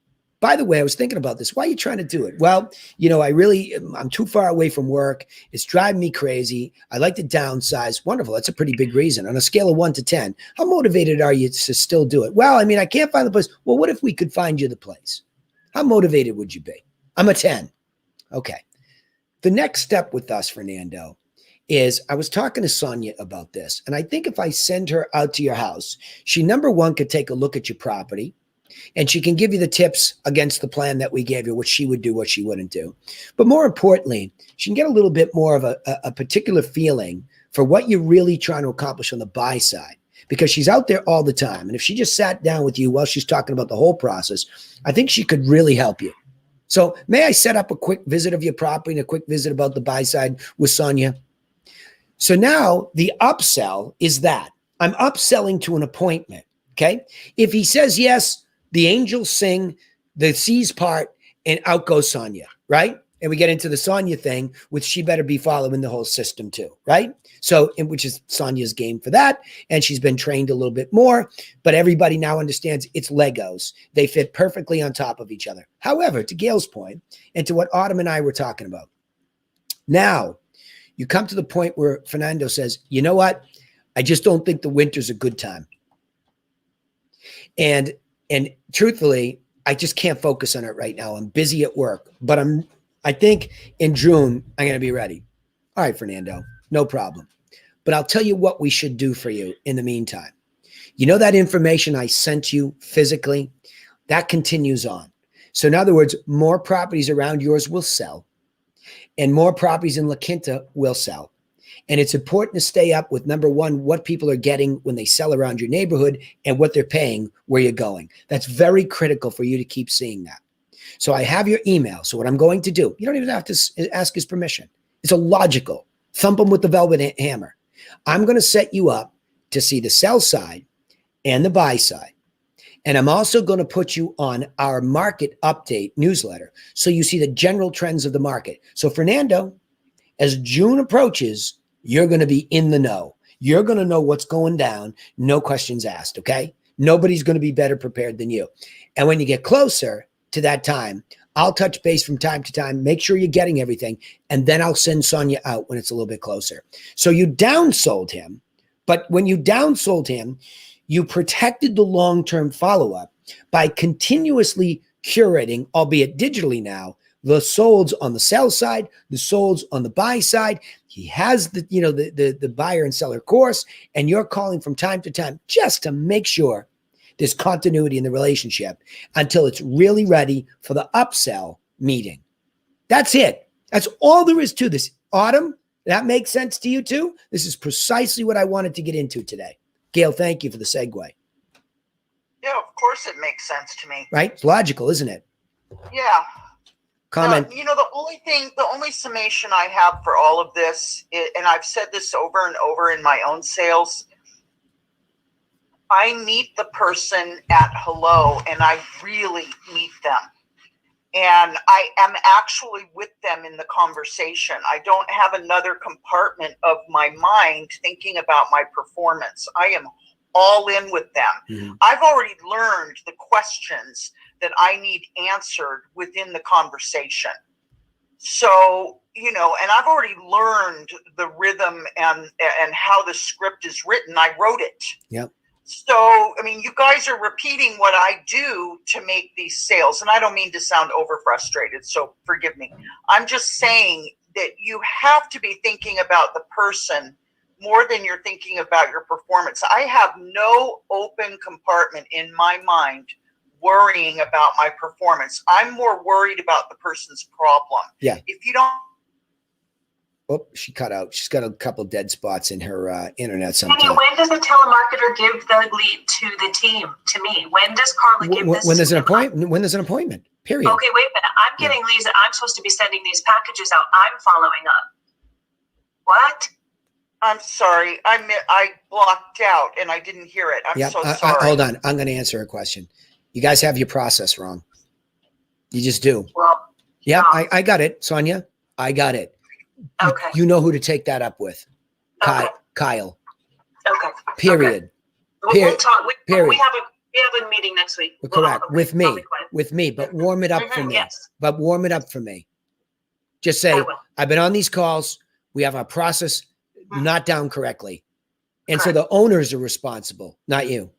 by the way, I was thinking about this. Why are you trying to do it? Well, I'm too far away from work. It's driving me crazy. I like to downsize. Wonderful. That's a pretty big reason. On a scale of 1 to 10, how motivated are you to still do it? Well, I mean, I can't find the place. Well, what if we could find you the place? How motivated would you be? I'm a 10. Okay. The next step with us, Fernando, is I was talking to Sonia about this. And I think if I send her out to your house, she, number one, could take a look at your property. And she can give you the tips against the plan that we gave you, what she would do, what she wouldn't do. But more importantly, she can get a little bit more of a particular feeling for what you're really trying to accomplish on the buy side, because she's out there all the time. And if she just sat down with you while she's talking about the whole process, I think she could really help you. So may I set up a quick visit of your property and a quick visit about the buy side with Sonia? So now the upsell is that I'm upselling to an appointment. Okay. If he says yes, the angels sing, the C's part, and out goes Sonia, right? And we get into the Sonia thing, which she better be following the whole system too, right? So, which is Sonia's game for that. And she's been trained a little bit more, but everybody now understands it's Legos. They fit perfectly on top of each other. However, to Gail's point, and to what Autumn and I were talking about, now you come to the point where Fernando says, you know what? I just don't think the winter's a good time. And truthfully, I just can't focus on it right now. I'm busy at work, but I think in June, I'm going to be ready. All right, Fernando, no problem. But I'll tell you what we should do for you in the meantime. You know that information I sent you physically? That continues on. So in other words, more properties around yours will sell, and more properties in La Quinta will sell. And it's important to stay up with, number one, what people are getting when they sell around your neighborhood and what they're paying where you're going. That's very critical for you to keep seeing that. So I have your email. So what I'm going to do, you don't even have to ask his permission. It's a logical, thump him with the velvet hammer. I'm going to set you up to see the sell side and the buy side. And I'm also going to put you on our market update newsletter, so you see the general trends of the market. So Fernando, as June approaches, you're going to be in the know. You're going to know what's going down. No questions asked. Okay. Nobody's going to be better prepared than you. And when you get closer to that time, I'll touch base from time to time, make sure you're getting everything. And then I'll send Sonia out when it's a little bit closer. So you downsold him, but when you downsold him, you protected the long-term follow-up by continuously curating, albeit digitally now, the solds on the sell side, the solds on the buy side. He has the buyer and seller course, and you're calling from time to time just to make sure there's continuity in the relationship until it's really ready for the upsell meeting. That's it. That's all there is to this. Autumn, that makes sense to you too? This is precisely what I wanted to get into today. Gail, thank you for the segue. Yeah, of course it makes sense to me. Right? It's logical, isn't it? Yeah. Comment. The only summation I have for all of this, and I've said this over and over in my own sales, I meet the person at hello, and I really meet them. And I am actually with them in the conversation. I don't have another compartment of my mind thinking about my performance. I am all in with them. Mm-hmm. I've already learned the questions that I need answered within the conversation. So, and I've already learned the rhythm and how the script is written. I wrote it. Yep. So, you guys are repeating what I do to make these sales. And I don't mean to sound over frustrated, so forgive me. I'm just saying that you have to be thinking about the person more than you're thinking about your performance. I have no open compartment in my mind worrying about my performance. I'm more worried about the person's problem. Yeah. If you don't. Oh, she cut out. She's got a couple dead spots in her internet sometimes. Penny, when does a telemarketer give the lead to the team, to me? When does Carla give this? When there's an appointment. When there's an appointment, period. Okay, wait a minute. I'm getting leads that I'm supposed to be sending these packages out. I'm following up. What? I'm sorry. I blocked out and I didn't hear it. I'm so sorry. Hold on. I'm going to answer a question. You guys have your process wrong. You just do. Well, yeah, I got it, Sonia. I got it. Okay. You know who to take that up with. Okay. Kyle. Okay. Period. Okay. We'll talk. Period. We have a meeting next week. Correct. Okay, With me, Mm-hmm. but warm it up for me. Yes. But warm it up for me. Just say, I've been on these calls. We have our process not down correctly. And so the owners are responsible, not you.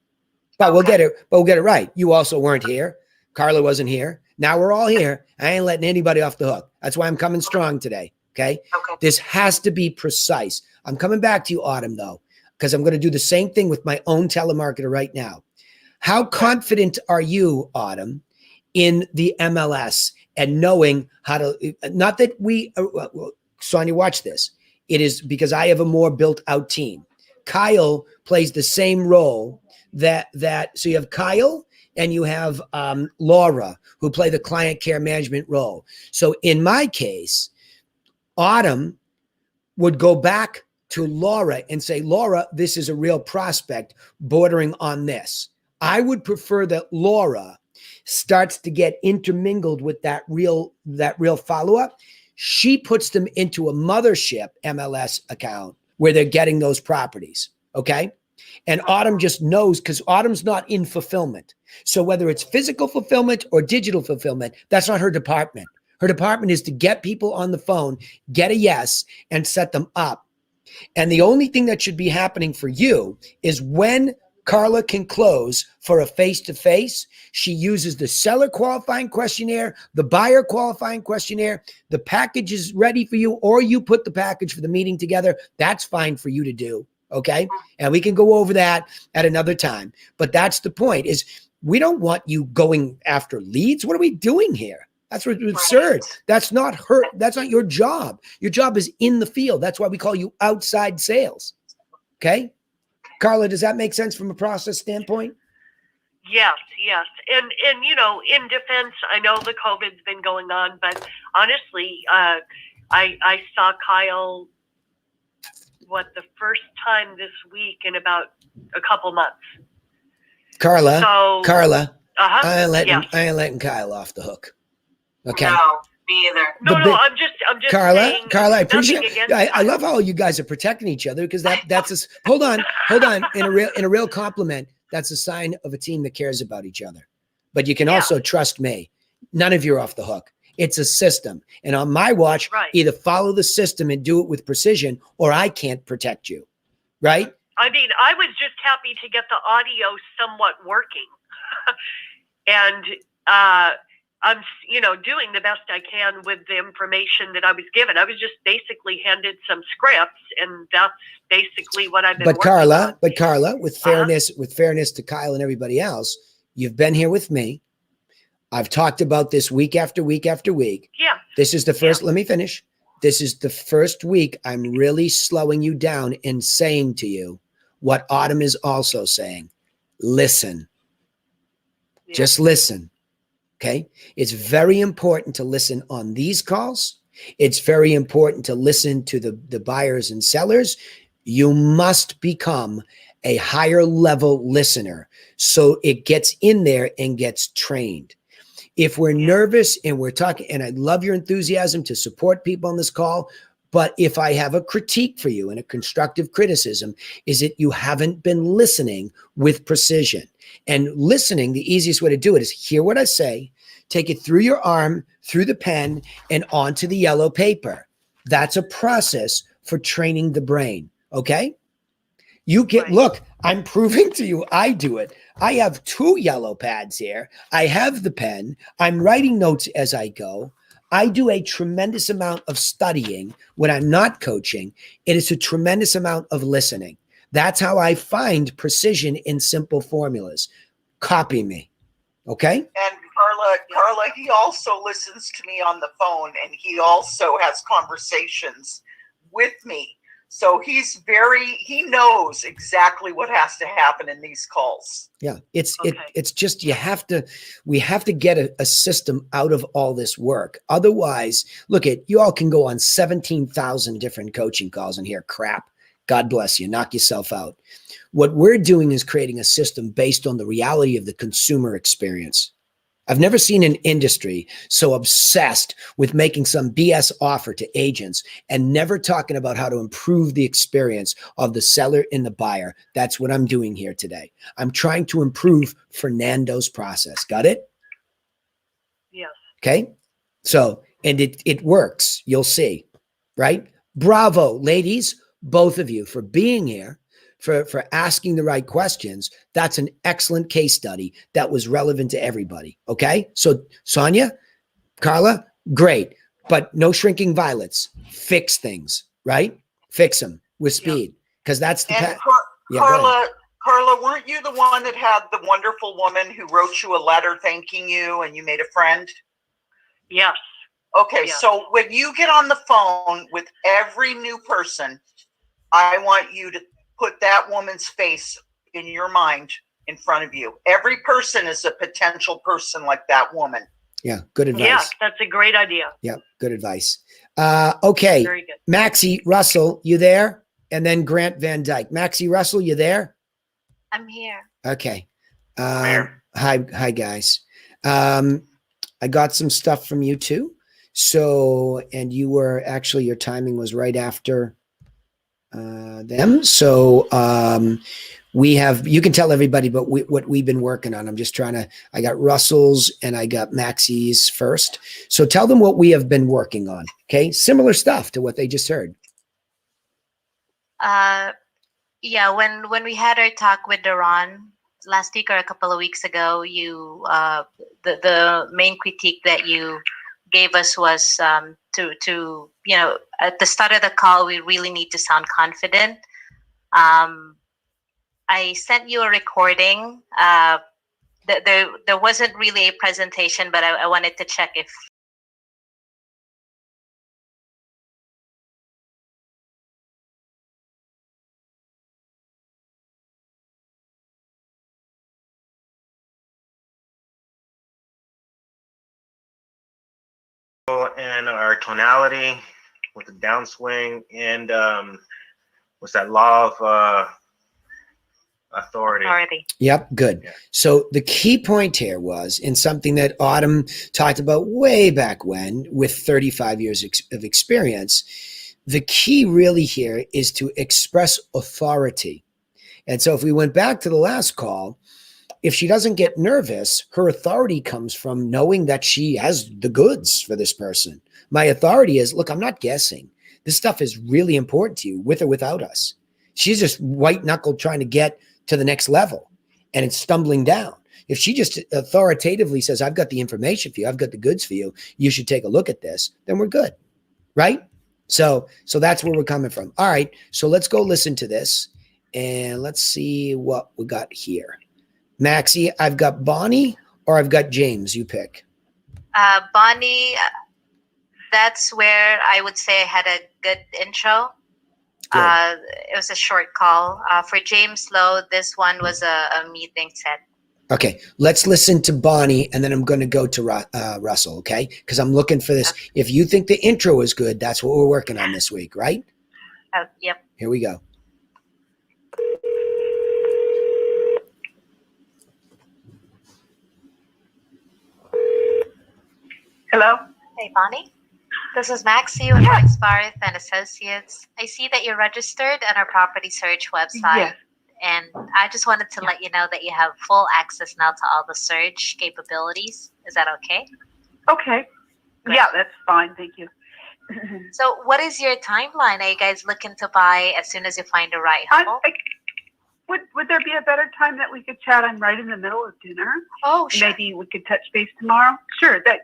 But we'll get it right. You also weren't here. Carla wasn't here. Now we're all here. I ain't letting anybody off the hook. That's why I'm coming strong today. Okay. This has to be precise. I'm coming back to you, Autumn, though, because I'm going to do the same thing with my own telemarketer right now. How confident are you, Autumn, in the MLS and knowing how to, not that we, Sonia, watch this. It is because I have a more built out team. Kyle plays the same role so you have Kyle and you have Laura, who play the client care management role. So in my case, Autumn would go back to Laura and say, Laura, this is a real prospect bordering on this. I would prefer that Laura starts to get intermingled with that real follow-up. She puts them into a mothership MLS account where they're getting those properties. Okay. And Autumn just knows, because Autumn's not in fulfillment. So whether it's physical fulfillment or digital fulfillment, that's not her department. Her department is to get people on the phone, get a yes, and set them up. And the only thing that should be happening for you is when Carla can close for a face-to-face, she uses the seller qualifying questionnaire, the buyer qualifying questionnaire, the package is ready for you, or you put the package for the meeting together. That's fine for you to do. Okay. And we can go over that at another time. But that's the point, is we don't want you going after leads. What are we doing here? That's absurd. That's not her. That's not your job. Your job is in the field. That's why we call you outside sales. Okay. Carla, does that make sense from a process standpoint? Yes. And in defense, I know the COVID's been going on, but honestly, I saw Kyle, the first time this week in about a couple months. Carla, I ain't letting Kyle off the hook. Okay. No, me either. No, I'm just Carla, saying, I appreciate. I love how you guys are protecting each other, because that's hold on. In a real compliment, that's a sign of a team that cares about each other. But you can also trust me. None of you are off the hook. It's a system. And on my watch, either follow the system and do it with precision, or I can't protect you. Right? I mean, I was just happy to get the audio somewhat working. And I'm, doing the best I can with the information that I was given. I was just basically handed some scripts, and that's basically what I've been working on. But Carla, with fairness to Kyle and everybody else, you've been here with me. I've talked about this week after week after week. Yeah. This is the first, let me finish. This is the first week I'm really slowing you down and saying to you what Autumn is also saying. Listen. Yeah. Just listen. Okay. It's very important to listen on these calls. It's very important to listen to the buyers and sellers. You must become a higher level listener so it gets in there and gets trained. If we're nervous and we're talking, and I love your enthusiasm to support people on this call, but if I have a critique for you and a constructive criticism, is that you haven't been listening with precision. And listening, the easiest way to do it is hear what I say, take it through your arm, through the pen, and onto the yellow paper. That's a process for training the brain. Okay? Look, I'm proving to you I do it. I have 2 yellow pads here. I have the pen. I'm writing notes as I go. I do a tremendous amount of studying when I'm not coaching. It is a tremendous amount of listening. That's how I find precision in simple formulas. Copy me. Okay? And Carla, he also listens to me on the phone, and he also has conversations with me. So he knows exactly what has to happen in these calls. Yeah, it's just, we have to get a system out of all this work. Otherwise, you all can go on 17,000 different coaching calls and hear crap. God bless you. Knock yourself out. What we're doing is creating a system based on the reality of the consumer experience. I've never seen an industry so obsessed with making some BS offer to agents and never talking about how to improve the experience of the seller and the buyer. That's what I'm doing here today. I'm trying to improve Fernando's process. Got it? Yes. Okay. So, and it works. You'll see, right? Bravo, ladies, both of you, for being here, for asking the right questions. That's an excellent case study that was relevant to everybody. Okay. So Sonia, Carla, great, but no shrinking violets. Fix things, right? Fix them with speed, because that's the And Yeah, go ahead. Carla, weren't you the one that had the wonderful woman who wrote you a letter thanking you and you made a friend? Yes. Okay, Yeah. so when you get on the phone with every new person, I want you to put that woman's face in your mind in front of you. Every person is a potential person like that woman. Yeah, good advice. Yes, that's a great idea. Yeah, good advice. Okay, Very good. Maxie Russell, you there? And then Grant Van Dyke. Maxie Russell, you there? I'm here. Okay. Mayor. Hi guys. I got some stuff from you too. So, and you were actually, your timing was right after them. So we have, you can tell everybody, but what we've been working on. I'm just trying to, I got Russell's and I got Maxie's first. So tell them what we have been working on. Okay. Similar stuff to what they just heard. Yeah, when we had our talk with Daron last week or a couple of weeks ago, you the main critique that you gave us was to you know, at the start of the call, we really need to sound confident. I sent you a recording. There wasn't really a presentation, but I wanted to check if and our tonality with the downswing and what's that, law of authority. Yep, good. Yeah. So the key point here was in something that Autumn talked about way back when with 35 years of experience. The key really here is to express authority. And so if we went back to the last call, if she doesn't get nervous, her authority comes from knowing that she has the goods for this person. My authority is, look, I'm not guessing. This stuff is really important to you, with or without us. She's just white knuckled trying to get to the next level, and it's stumbling down. If she just authoritatively says, I've got the information for you, I've got the goods for you, you should take a look at this, then we're good, right? So that's where we're coming from. All right, so let's go listen to this, and let's see what we got here. Maxie, I've got Bonnie or I've got James. You pick. Bonnie, that's where I would say I had a good intro. Good. It was a short call. For James Lowe, this one was a meeting set. Okay, let's listen to Bonnie, and then I'm going to go to Russell, okay? Because I'm looking for this. Okay. If you think the intro is good, that's what we're working on this week, right? Yep. Here we go. Hello? Hey, Bonnie. This is Maxie with Max Barth and Associates. I see that you're registered on our property search website. Yes. And I just wanted to let you know that you have full access now to all the search capabilities. Is that okay? Okay. Great. Yeah, that's fine. Thank you. So what is your timeline? Are you guys looking to buy as soon as you find the right home? Would there be a better time that we could chat? I'm right in the middle of dinner. Oh, sure. Maybe we could touch base tomorrow. Sure. Let's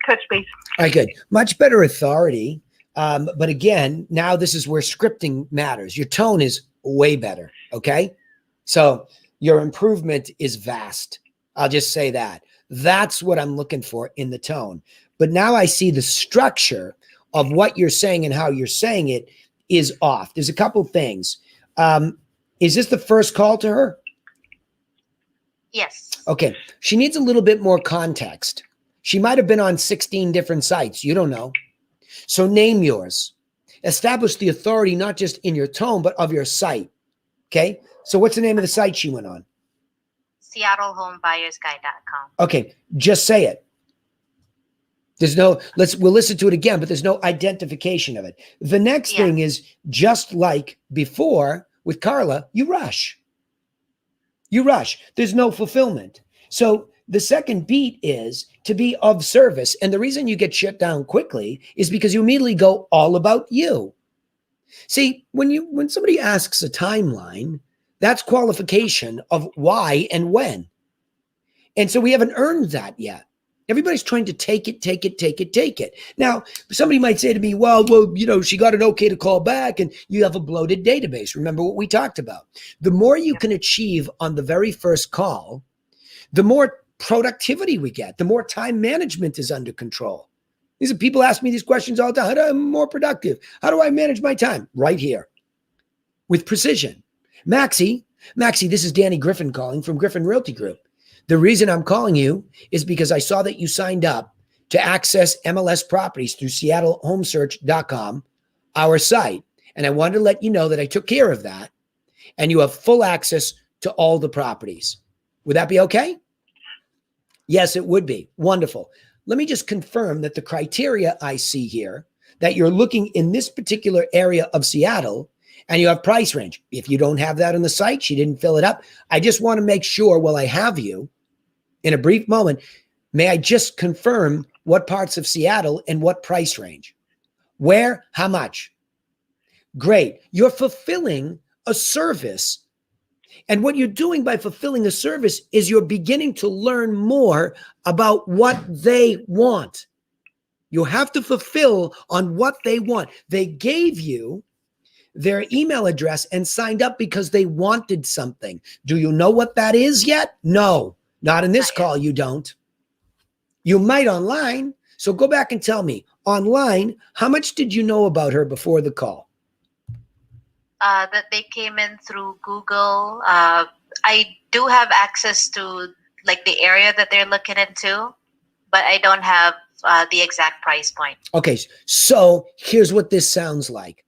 touch base. All right, good. Much better authority. But again, now this is where scripting matters. Your tone is way better, okay? So your improvement is vast. I'll just say that. That's what I'm looking for in the tone. But now I see the structure of what you're saying and how you're saying it is off. There's a couple things. Is this the first call to her? Yes. Okay. She needs a little bit more context. She might have been on 16 different sites. You don't know. So name yours. Establish the authority, not just in your tone, but of your site. Okay. So what's the name of the site she went on? SeattleHomeBuyersGuide.com. Okay, just say it. There's no, we'll listen to it again, but there's no identification of it. The next thing is, just like before with Carla, you rush. You rush. There's no fulfillment. So the second beat is to be of service. And the reason you get shut down quickly is because you immediately go all about you. See, when somebody asks a timeline, that's qualification of why and when. And so we haven't earned that yet. Everybody's trying to take it. Now, somebody might say to me, well, she got an okay to call back and you have a bloated database. Remember what we talked about. The more you can achieve on the very first call, the more productivity we get, the more time management is under control. These are people ask me these questions all the time. How do I be more productive? How do I manage my time? Right here with precision. Maxie, this is Danny Griffin calling from Griffin Realty Group. The reason I'm calling you is because I saw that you signed up to access MLS properties through SeattleHomesearch.com, our site. And I wanted to let you know that I took care of that and you have full access to all the properties. Would that be okay? Yes, it would be. Wonderful. Let me just confirm that the criteria I see here, that you're looking in this particular area of Seattle and you have price range. If you don't have that on the site, she didn't fill it up. I just want to make sure while I have you in a brief moment, may I just confirm what parts of Seattle and what price range? Where? How much? Great. You're fulfilling a service. And what you're doing by fulfilling a service is you're beginning to learn more about what they want. You have to fulfill on what they want. They gave you their email address and signed up because they wanted something. Do you know what that is yet? No, not in this call. You don't. You might online. So go back and tell me online, how much did you know about her before the call? That they came in through Google. I do have access to like the area that they're looking into, but I don't have the exact price point. Okay, so here's what this sounds like.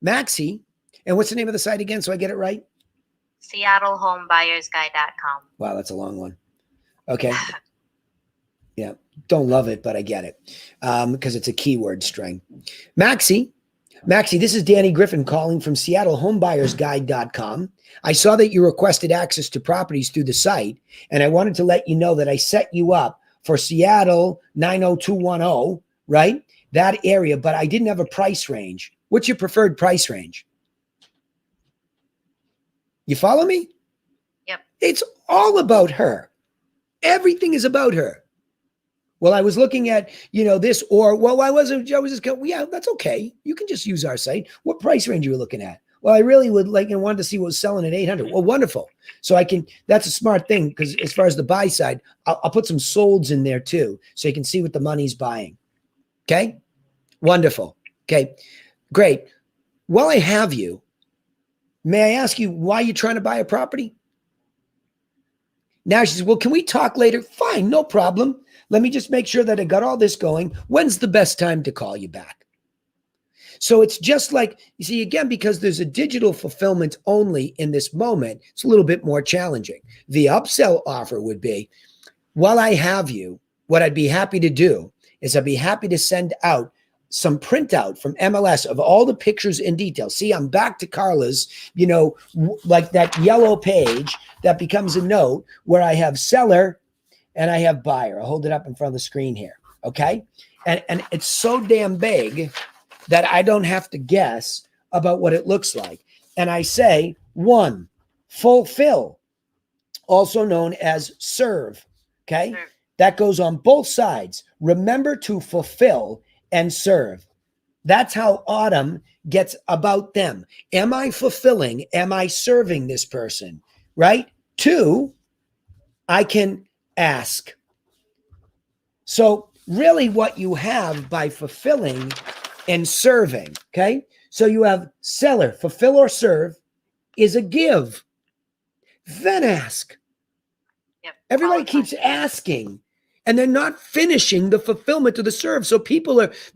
Maxie, and what's the name of the site again so I get it right? SeattleHomeBuyersGuide.com. Wow, that's a long one. Okay. Yeah, don't love it, but I get it because it's a keyword string. Maxie, this is Danny Griffin calling from SeattleHomeBuyersGuide.com. I saw that you requested access to properties through the site, and I wanted to let you know that I set you up for Seattle 90210, right? That area, but I didn't have a price range. What's your preferred price range? You follow me? Yep. It's all about her. Everything is about her. Well, I was looking at, this, or, well, I was just going, yeah, that's okay. You can just use our site. What price range are you looking at? Well, I really would like and wanted to see what was selling at 800. Well, wonderful. So that's a smart thing because as far as the buy side, I'll put some solds in there too. So you can see what the money's buying. Okay. Wonderful. Okay. Great. While I have you, may I ask you why you're trying to buy a property? Now she says, well, can we talk later? Fine, no problem. Let me just make sure that I got all this going. When's the best time to call you back? So it's just like, you see, again, because there's a digital fulfillment only in this moment, it's a little bit more challenging. The upsell offer would be, while I have you, what I'd be happy to do is I'd be happy to send out some printout from MLS of all the pictures in detail. See, I'm back to Carla's, like that yellow page that becomes a note where I have seller and I have buyer. I'll hold it up in front of the screen here. Okay. And it's so damn big that I don't have to guess about what it looks like. And I say, 1, fulfill, also known as serve. Okay. Sure. That goes on both sides. Remember to fulfill and serve. That's how Autumn gets about them. Am I fulfilling? Am I serving this person? Right? 2, I can ask. So really what you have by fulfilling and serving, okay? So you have seller, fulfill or serve is a give. Then ask. Yep. Everybody keeps asking. And they're not finishing the fulfillment of the serve. So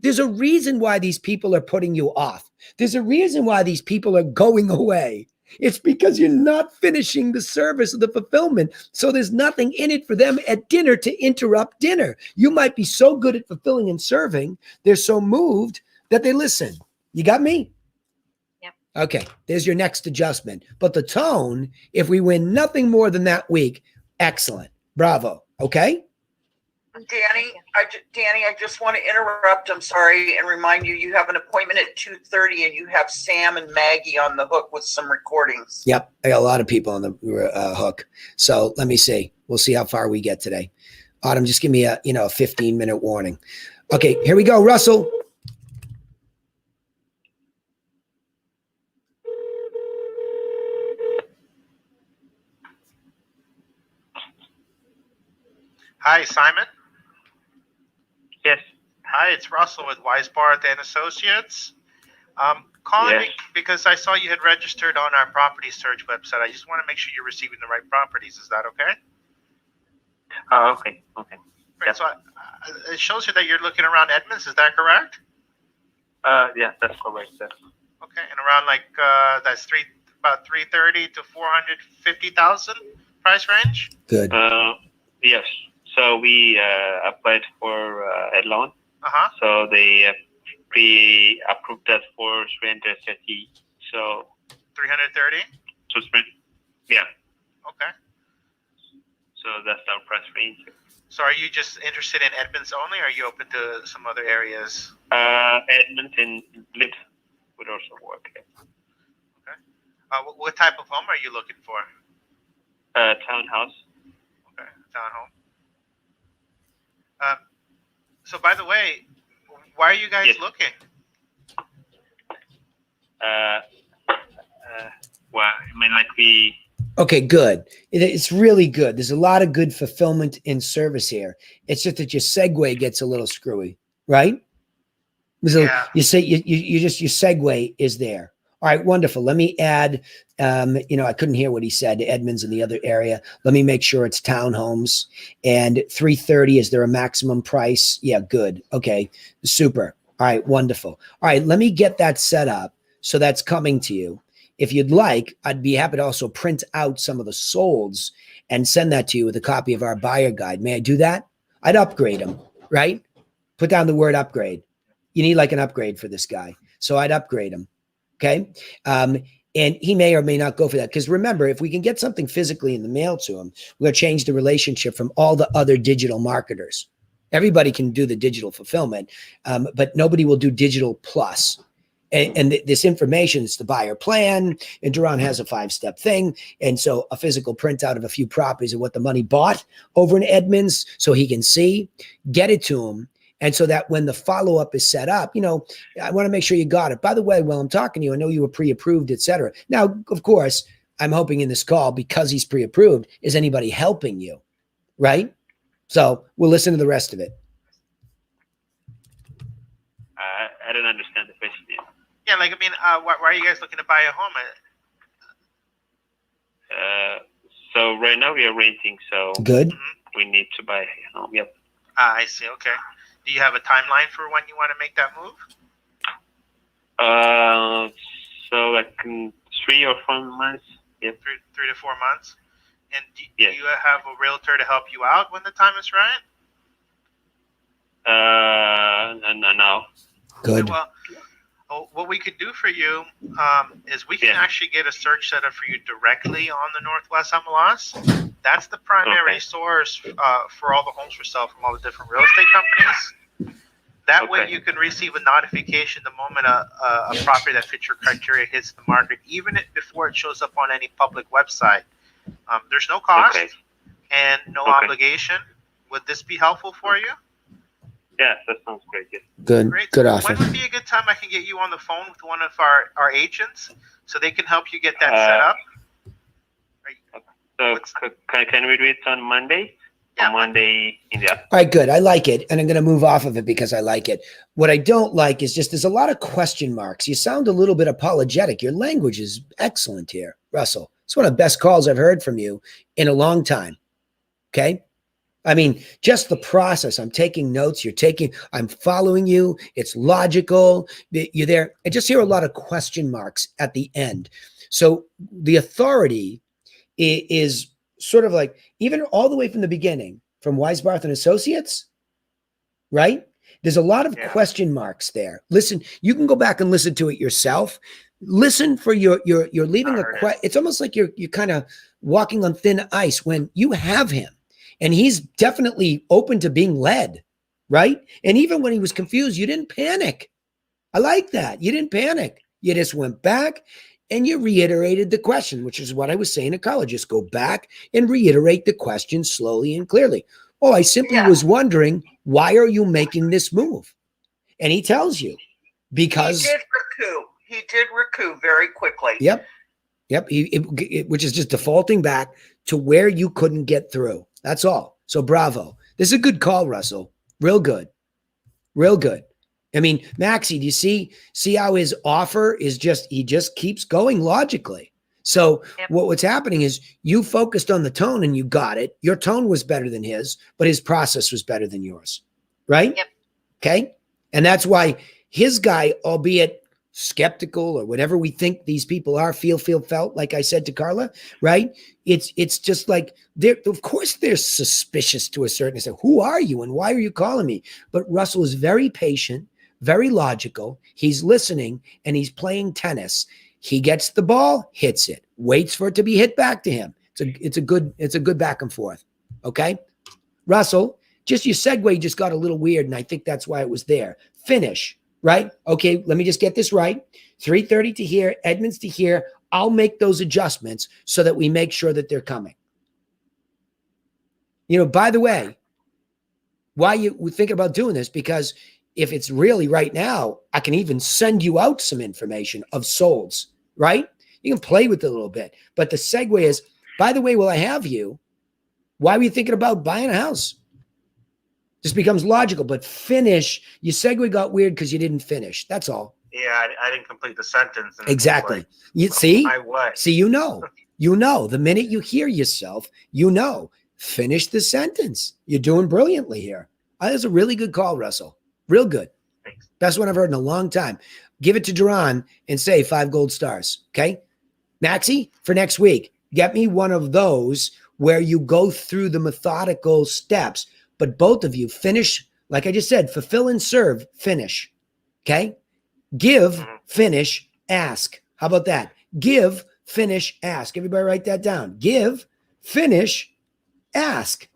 there's a reason why these people are putting you off. There's a reason why these people are going away. It's because you're not finishing the service of the fulfillment. So there's nothing in it for them at dinner to interrupt dinner. You might be so good at fulfilling and serving, they're so moved that they listen. You got me? Yep. Okay, there's your next adjustment. But the tone, if we win nothing more than that week, excellent. Bravo. Okay? Danny, I just want to interrupt. I'm sorry, and remind you, you have an appointment at 2:30, and you have Sam and Maggie on the hook with some recordings. Yep, I got a lot of people on the hook. So let me see. We'll see how far we get today. Autumn, just give me a 15-minute warning. Okay, here we go, Russell. Hi, Simon. Yes. Hi, it's Russell with Weisbarth and Associates. Calling because I saw you had registered on our property search website. I just want to make sure you're receiving the right properties. Is that okay? Okay. Right, yep. So it shows you that you're looking around Edmonds. Is that correct? Yeah, that's correct. Yes. Okay, and around that's about 330 to 450,000 price range. Good. Yes. So we applied for a loan. So they pre-approved us for 330. So 330. So yeah. Okay. So that's our price range. So are you just interested in Edmonds only, or are you open to some other areas? Edmonds and Lit would also work. Okay. What type of home are you looking for? Townhouse. Okay, townhome. So by the way, why are you guys looking? Well, I mean, like we. Okay, good. It's really good. There's a lot of good fulfillment in service here. It's just that your segue gets a little screwy, right? So you say you just your segue is there. All right, wonderful. Let me add. I couldn't hear what he said. Edmonds in the other area. Let me make sure it's townhomes. And 330, is there a maximum price? Yeah, good. Okay, super. All right, wonderful. All right, let me get that set up. So that's coming to you. If you'd like, I'd be happy to also print out some of the solds and send that to you with a copy of our buyer guide. May I do that? I'd upgrade them, right? Put down the word upgrade. You need like an upgrade for this guy. So I'd upgrade him. Okay. And he may or may not go for that. Because remember, if we can get something physically in the mail to him, we're going to change the relationship from all the other digital marketers. Everybody can do the digital fulfillment, but nobody will do digital plus. And this information is the buyer plan, and Duran has a 5-step thing. And so a physical printout of a few properties of what the money bought over in Edmonds, so he can see, get it to him. And so that when the follow-up is set up, I want to make sure you got it. By the way, while I'm talking to you, I know you were pre-approved, et cetera. Now, of course, I'm hoping in this call, because he's pre-approved, is anybody helping you, right? So we'll listen to the rest of it. I don't understand the question. Yeah, why are you guys looking to buy a home? So right now we are renting, so good. We need to buy a home. Yep. I see. Okay. Do you have a timeline for when you want to make that move? So like in 3 or 4 months. Yep. 3 to 4 months. And do you have a realtor to help you out when the time is right? No. Good. Okay, well, what we could do for you is we can actually get a search set up for you directly on the Northwest MLS. That's the primary source for all the homes for sale from all the different real estate companies. That way you can receive a notification the moment a property that fits your criteria hits the market, even before it shows up on any public website. There's no cost and no obligation. Would this be helpful for you? Yeah, that sounds great. Yes. Good. Great. Good offer. When would be a good time I can get you on the phone with one of our agents so they can help you get that set up? So can we do it on Monday? Yeah. On Monday in the afternoon. All right, good. I like it. And I'm going to move off of it because I like it. What I don't like is just there's a lot of question marks. You sound a little bit apologetic. Your language is excellent here, Russell. It's one of the best calls I've heard from you in a long time. Okay? I mean, just the process. I'm taking notes. I'm following you. It's logical. You're there. I just hear a lot of question marks at the end. So the authority is sort of like, even all the way from the beginning, from Weisbarth and Associates, right? There's a lot of question marks there. Listen, you can go back and listen to it yourself. Listen for you're leaving a question. It's almost like you're kind of walking on thin ice when you have him, and he's definitely open to being led, right? And even when he was confused, you didn't panic. I like that. You didn't panic. You just went back and you reiterated the question, which is what I was saying to college. Just go back and reiterate the question slowly and clearly. Oh, I simply was wondering, why are you making this move? And he tells you, because he did recoup very quickly. Yep. Which is just defaulting back to where you couldn't get through. That's all. So bravo. This is a good call, Russell. Real good. I mean, Maxie, do you see how his offer is he just keeps going logically. So what's happening is you focused on the tone and you got it. Your tone was better than his, but his process was better than yours. Right? Yep. Okay. And that's why his guy, albeit skeptical or whatever we think these people are, felt, like I said to Carla, right? It's just like, of course they're suspicious to a certain extent. Who are you and why are you calling me? But Russell is very patient, very logical. He's listening and he's playing tennis. He gets the ball, hits it, waits for it to be hit back to him. It's a good back and forth. Okay. Russell, just your segue just got a little weird. And I think that's why it was there. Finish, right? Okay. Let me just get this right. 3:30 to here, Edmonds to here. I'll make those adjustments so that we make sure that they're coming. By the way, why you thinking about doing this? Because if it's really right now, I can even send you out some information of solds, right? You can play with it a little bit. But the segue is, by the way, while I have you, why were you thinking about buying a house? Just becomes logical. But finish, your segue got weird because you didn't finish. That's all. Yeah, I didn't complete the sentence. Exactly. Like, You see? See, you know. The minute you hear yourself, finish the sentence. You're doing brilliantly here. That was a really good call, Russell. Real good. Thanks. Best one I've heard in a long time. Give it to Duran and say 5 gold stars. Okay. Maxie, for next week, get me one of those where you go through the methodical steps, but both of you finish, like I just said, fulfill and serve, finish. Okay. Give, finish, ask. How about that? Give, finish, ask. Everybody write that down. Give, finish, ask.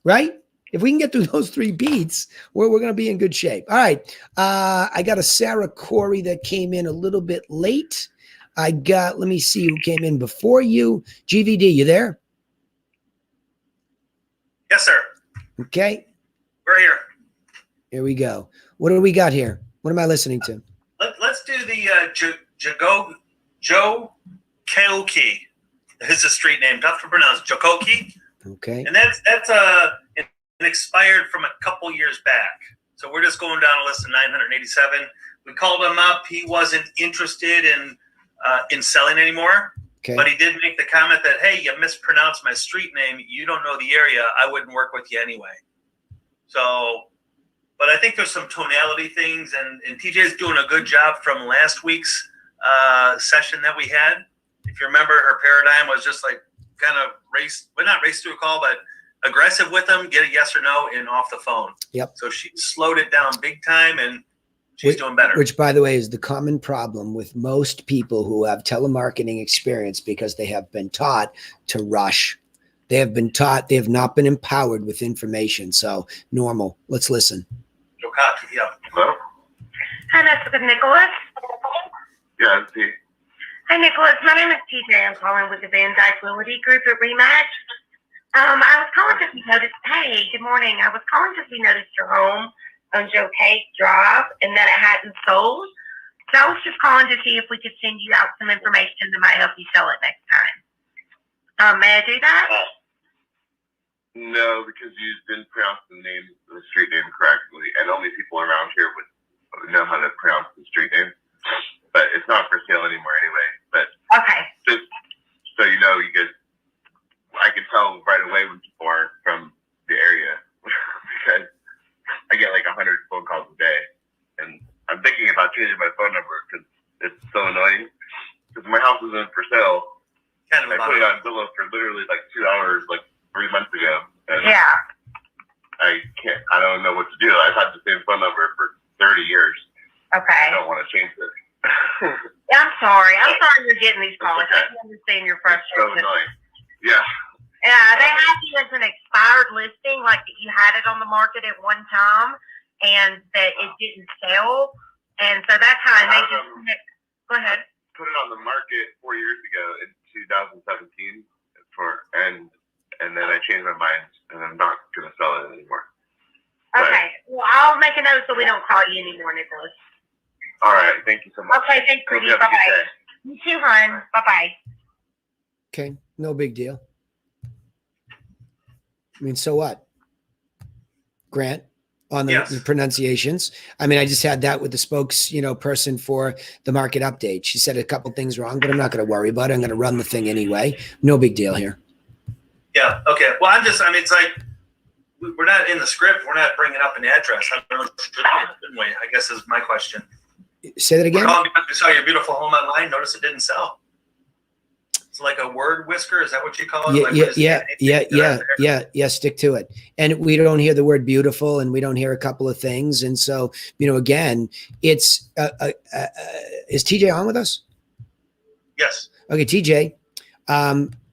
Right? If we can get through those 3 beats, we're going to be in good shape. All right. I got a Sarah Corey that came in a little bit late. Let me see who came in before you. GVD, you there? Yes, sir. Okay. We're here. Here we go. What do we got here? What am I listening to? Let's do the Joe Keoki. It's a street name, tough to pronounce. Jokoki. Okay. And that's an expired from a couple years back. So we're just going down a list of 987. We called him up. He wasn't interested in selling anymore. Okay. But he did make the comment that, hey, you mispronounced my street name. You don't know the area. I wouldn't work with you anyway. So, but I think there's some tonality things, and TJ's doing a good job from last week's session that we had. If you remember, her paradigm was just like kind of not race through a call, but aggressive with them, get a yes or no in off the phone. Yep. So she slowed it down big time, and she's doing better. Which, by the way, is the common problem with most people who have telemarketing experience, because they have been taught to rush. They have been taught, they have not been empowered with information. So normal. Let's listen. Jokaki, yeah. Hello? Hi, that's with Nicholas. Yeah, it's me. Hi, Nicholas. My name is TJ. I'm calling with the Van Dyke Realty Group at Rematch. I was calling because we noticed, hey, good morning. I was calling because we noticed your home on Joe Cake Drive and that it hadn't sold. So I was just calling to see if we could send you out some information that might help you sell it next time. May I do that? No, because you didn't pronounce the street name correctly, and only people around here would know how to pronounce the street name. But it's not for sale anymore anyway. But okay, just so you know, I can tell right away when people aren't from the area because I get like 100 phone calls a day, and I'm thinking about changing my phone number because it's so annoying. because my house isn't for sale. Kind of I put it on Zillow for literally like 2 hours, like 3 months ago. And Yeah. I don't know what to do. I've had the same phone number for 30 years. Okay. I don't want to change it. I'm sorry. I'm sorry you're getting these calls. I can understand your It's so frustration. annoying. Yeah. Yeah, they have you as an expired listing, like that you had it on the market at one time and that it didn't sell. And so that's how they just go ahead. Put it on the market 4 years ago in 2017 and then I changed my mind and I'm not going to sell it anymore. Okay. Well, I'll make a note so we don't call you anymore, Nicholas. All right. Thank you so much. Okay. Thanks, Hope Rudy. you have a good Bye-bye. day. You too, hon. Bye-bye. Okay, no big deal. I mean, so what? Grant, on the pronunciations. I mean, I just had that with the spokes, person for the market update. She said a couple things wrong, but I'm not going to worry about it. I'm going to run the thing anyway. No big deal here. Yeah. Okay. Well, it's like we're not in the script. We're not bringing up an address. I don't know, shouldn't we? I guess is my question. Say that again. You saw your beautiful home online. Notice it didn't sell. It's like a word whisker. Is that what you call it? Yeah. Stick to it. And we don't hear the word beautiful, and we don't hear a couple of things. And so, again, it's is TJ on with us? Yes. Okay, TJ.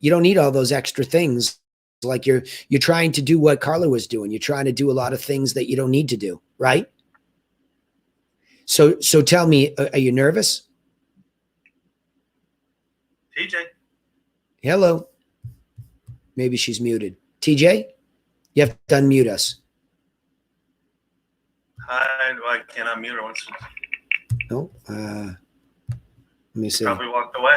You don't need all those extra things. Like you're trying to do what Carla was doing. You're trying to do a lot of things that you don't need to do, right? So tell me, are you nervous? TJ. Hello. Maybe she's muted. TJ, you have to unmute us. I can't unmute her once. No. Let me see. Probably walked away.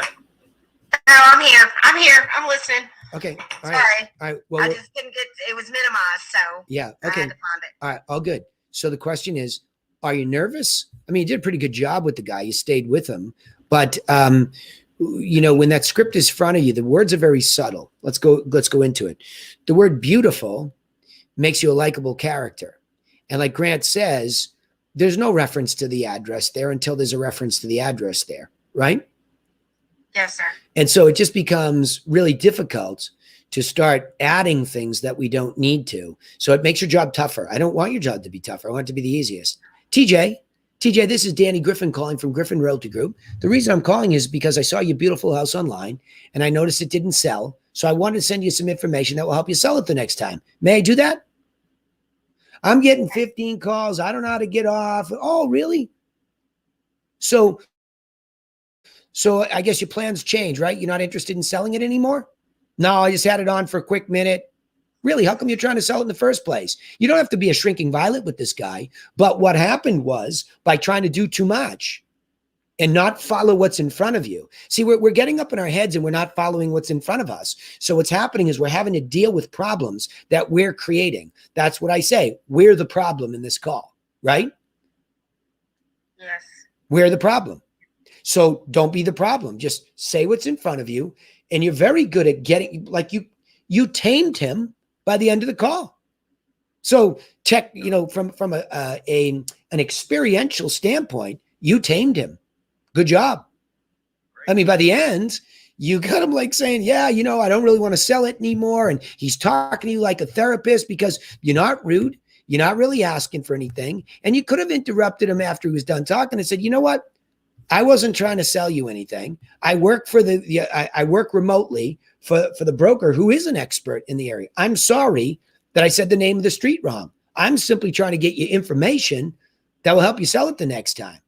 No, I'm here. I'm listening. Okay. All Sorry. right. All right. Well, I just didn't get it was minimized, so yeah. I Okay. had to find it. All right. All good. So the question is, are you nervous? I mean, you did a pretty good job with the guy. You stayed with him, but when that script is in front of you, the words are very subtle. Let's go into it. The word beautiful makes you a likable character. And like Grant says, there's no reference to the address there until there's a reference to the address there, right? Yes, sir. And so it just becomes really difficult to start adding things that we don't need to. So it makes your job tougher. I don't want your job to be tougher. I want it to be the easiest. TJ, this is Danny Griffin calling from Griffin Realty Group. The reason I'm calling is because I saw your beautiful house online and I noticed it didn't sell. So I wanted to send you some information that will help you sell it the next time. May I do that? I'm getting 15 calls. I don't know how to get off. Oh, really? So I guess your plans change, right? You're not interested in selling it anymore? No, I just had it on for a quick minute. Really? How come you're trying to sell it in the first place? You don't have to be a shrinking violet with this guy. But what happened was by trying to do too much and not follow what's in front of you. See, we're getting up in our heads and we're not following what's in front of us. So what's happening is we're having to deal with problems that we're creating. That's what I say. We're the problem in this call, right? Yes. We're the problem. So don't be the problem. Just say what's in front of you. And you're very good at getting, like you tamed him by the end of the call. So check, from an experiential standpoint, you tamed him. Good job. I mean, by the end, you got him like saying, yeah, I don't really want to sell it anymore. And he's talking to you like a therapist because you're not rude. You're not really asking for anything. And you could have interrupted him after he was done talking and said, you know what? I wasn't trying to sell you anything. I work for I work remotely for the broker who is an expert in the area. I'm sorry that I said the name of the street wrong. I'm simply trying to get you information that will help you sell it the next time.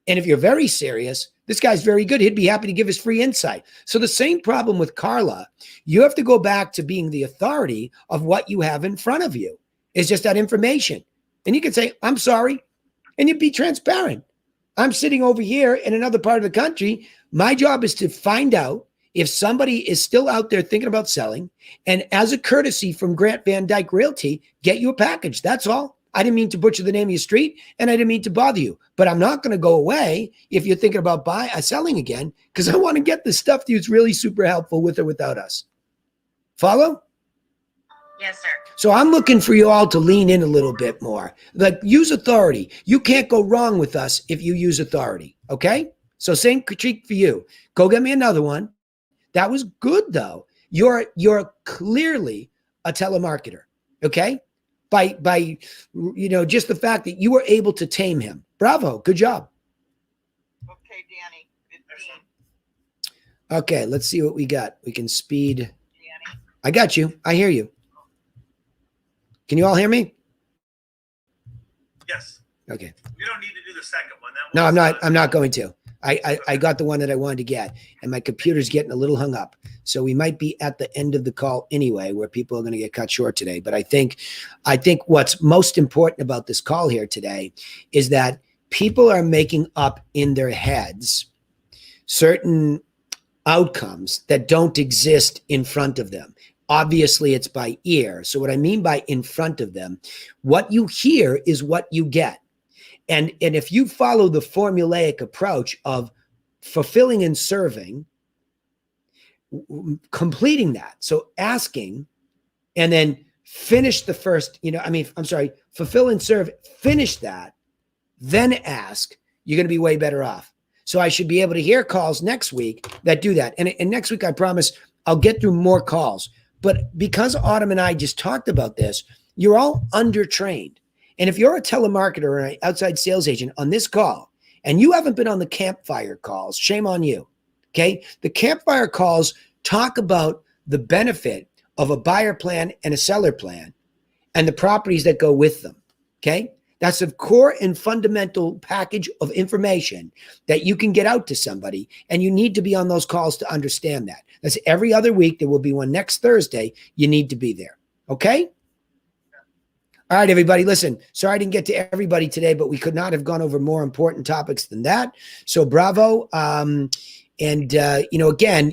And if you're very serious, this guy's very good. He'd be happy to give us free insight. So the same problem with Carla, you have to go back to being the authority of what you have in front of you. It's just that information. And you can say, I'm sorry. And you'd be transparent. I'm sitting over here in another part of the country. My job is to find out if somebody is still out there thinking about selling. And as a courtesy from Grant Van Dyke Realty, get you a package. That's all. I didn't mean to butcher the name of your street and I didn't mean to bother you, but I'm not going to go away if you're thinking about selling again, because I want to get the stuff to you. It's really super helpful with or without us. Follow? Yes, sir. So I'm looking for you all to lean in a little bit more. Like, use authority. You can't go wrong with us if you use authority. Okay? So same critique for you. Go get me another one. That was good though. You're clearly a telemarketer. Okay. By just the fact that you were able to tame him. Bravo. Good job. Okay, Danny. 15. Okay, let's see what we got. We can speed. Danny. I got you. I hear you. Can you all hear me? Yes. Okay. We don't need to do the second one. No, I'm not going to. I got the one that I wanted to get, and my computer's getting a little hung up. So we might be at the end of the call anyway, where people are going to get cut short today. But I think what's most important about this call here today is that people are making up in their heads certain outcomes that don't exist in front of them. Obviously, it's by ear. So what I mean by in front of them, what you hear is what you get. And if you follow the formulaic approach of fulfilling and serving, completing that, so asking, and then finish the first, fulfill and serve, finish that, then ask, you're going to be way better off. So I should be able to hear calls next week that do that. And next week, I promise I'll get through more calls. But because Autumn and I just talked about this, you're all undertrained. And if you're a telemarketer or an outside sales agent on this call, and you haven't been on the campfire calls, shame on you, okay? The campfire calls talk about the benefit of a buyer plan and a seller plan and the properties that go with them, okay? That's a core and fundamental package of information that you can get out to somebody, and you need to be on those calls to understand that. That's every other week. There will be one next Thursday. You need to be there, okay? All right, everybody, listen, sorry I didn't get to everybody today, but we could not have gone over more important topics than that. So bravo. Again,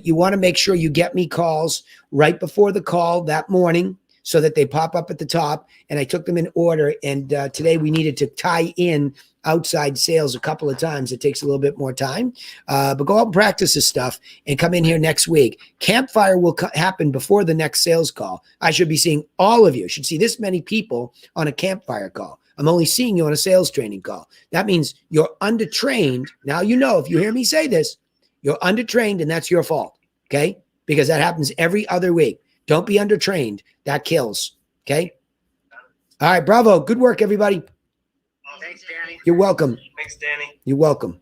you want to make sure you get me calls right before the call that morning so that they pop up at the top. And I took them in order. And today we needed to tie in outside sales a couple of times. It takes a little bit more time, but go out and practice this stuff and come in here next week. Campfire will happen before the next sales call. I should be seeing all of you. I should see this many people on a campfire call. I'm only seeing you on a sales training call. That means you're undertrained. Now, if you hear me say this, you're undertrained, and that's your fault. Okay. Because that happens every other week. Don't be undertrained. That kills. Okay. All right. Bravo. Good work, everybody. Thanks, Danny. You're welcome. Thanks, Danny. You're welcome.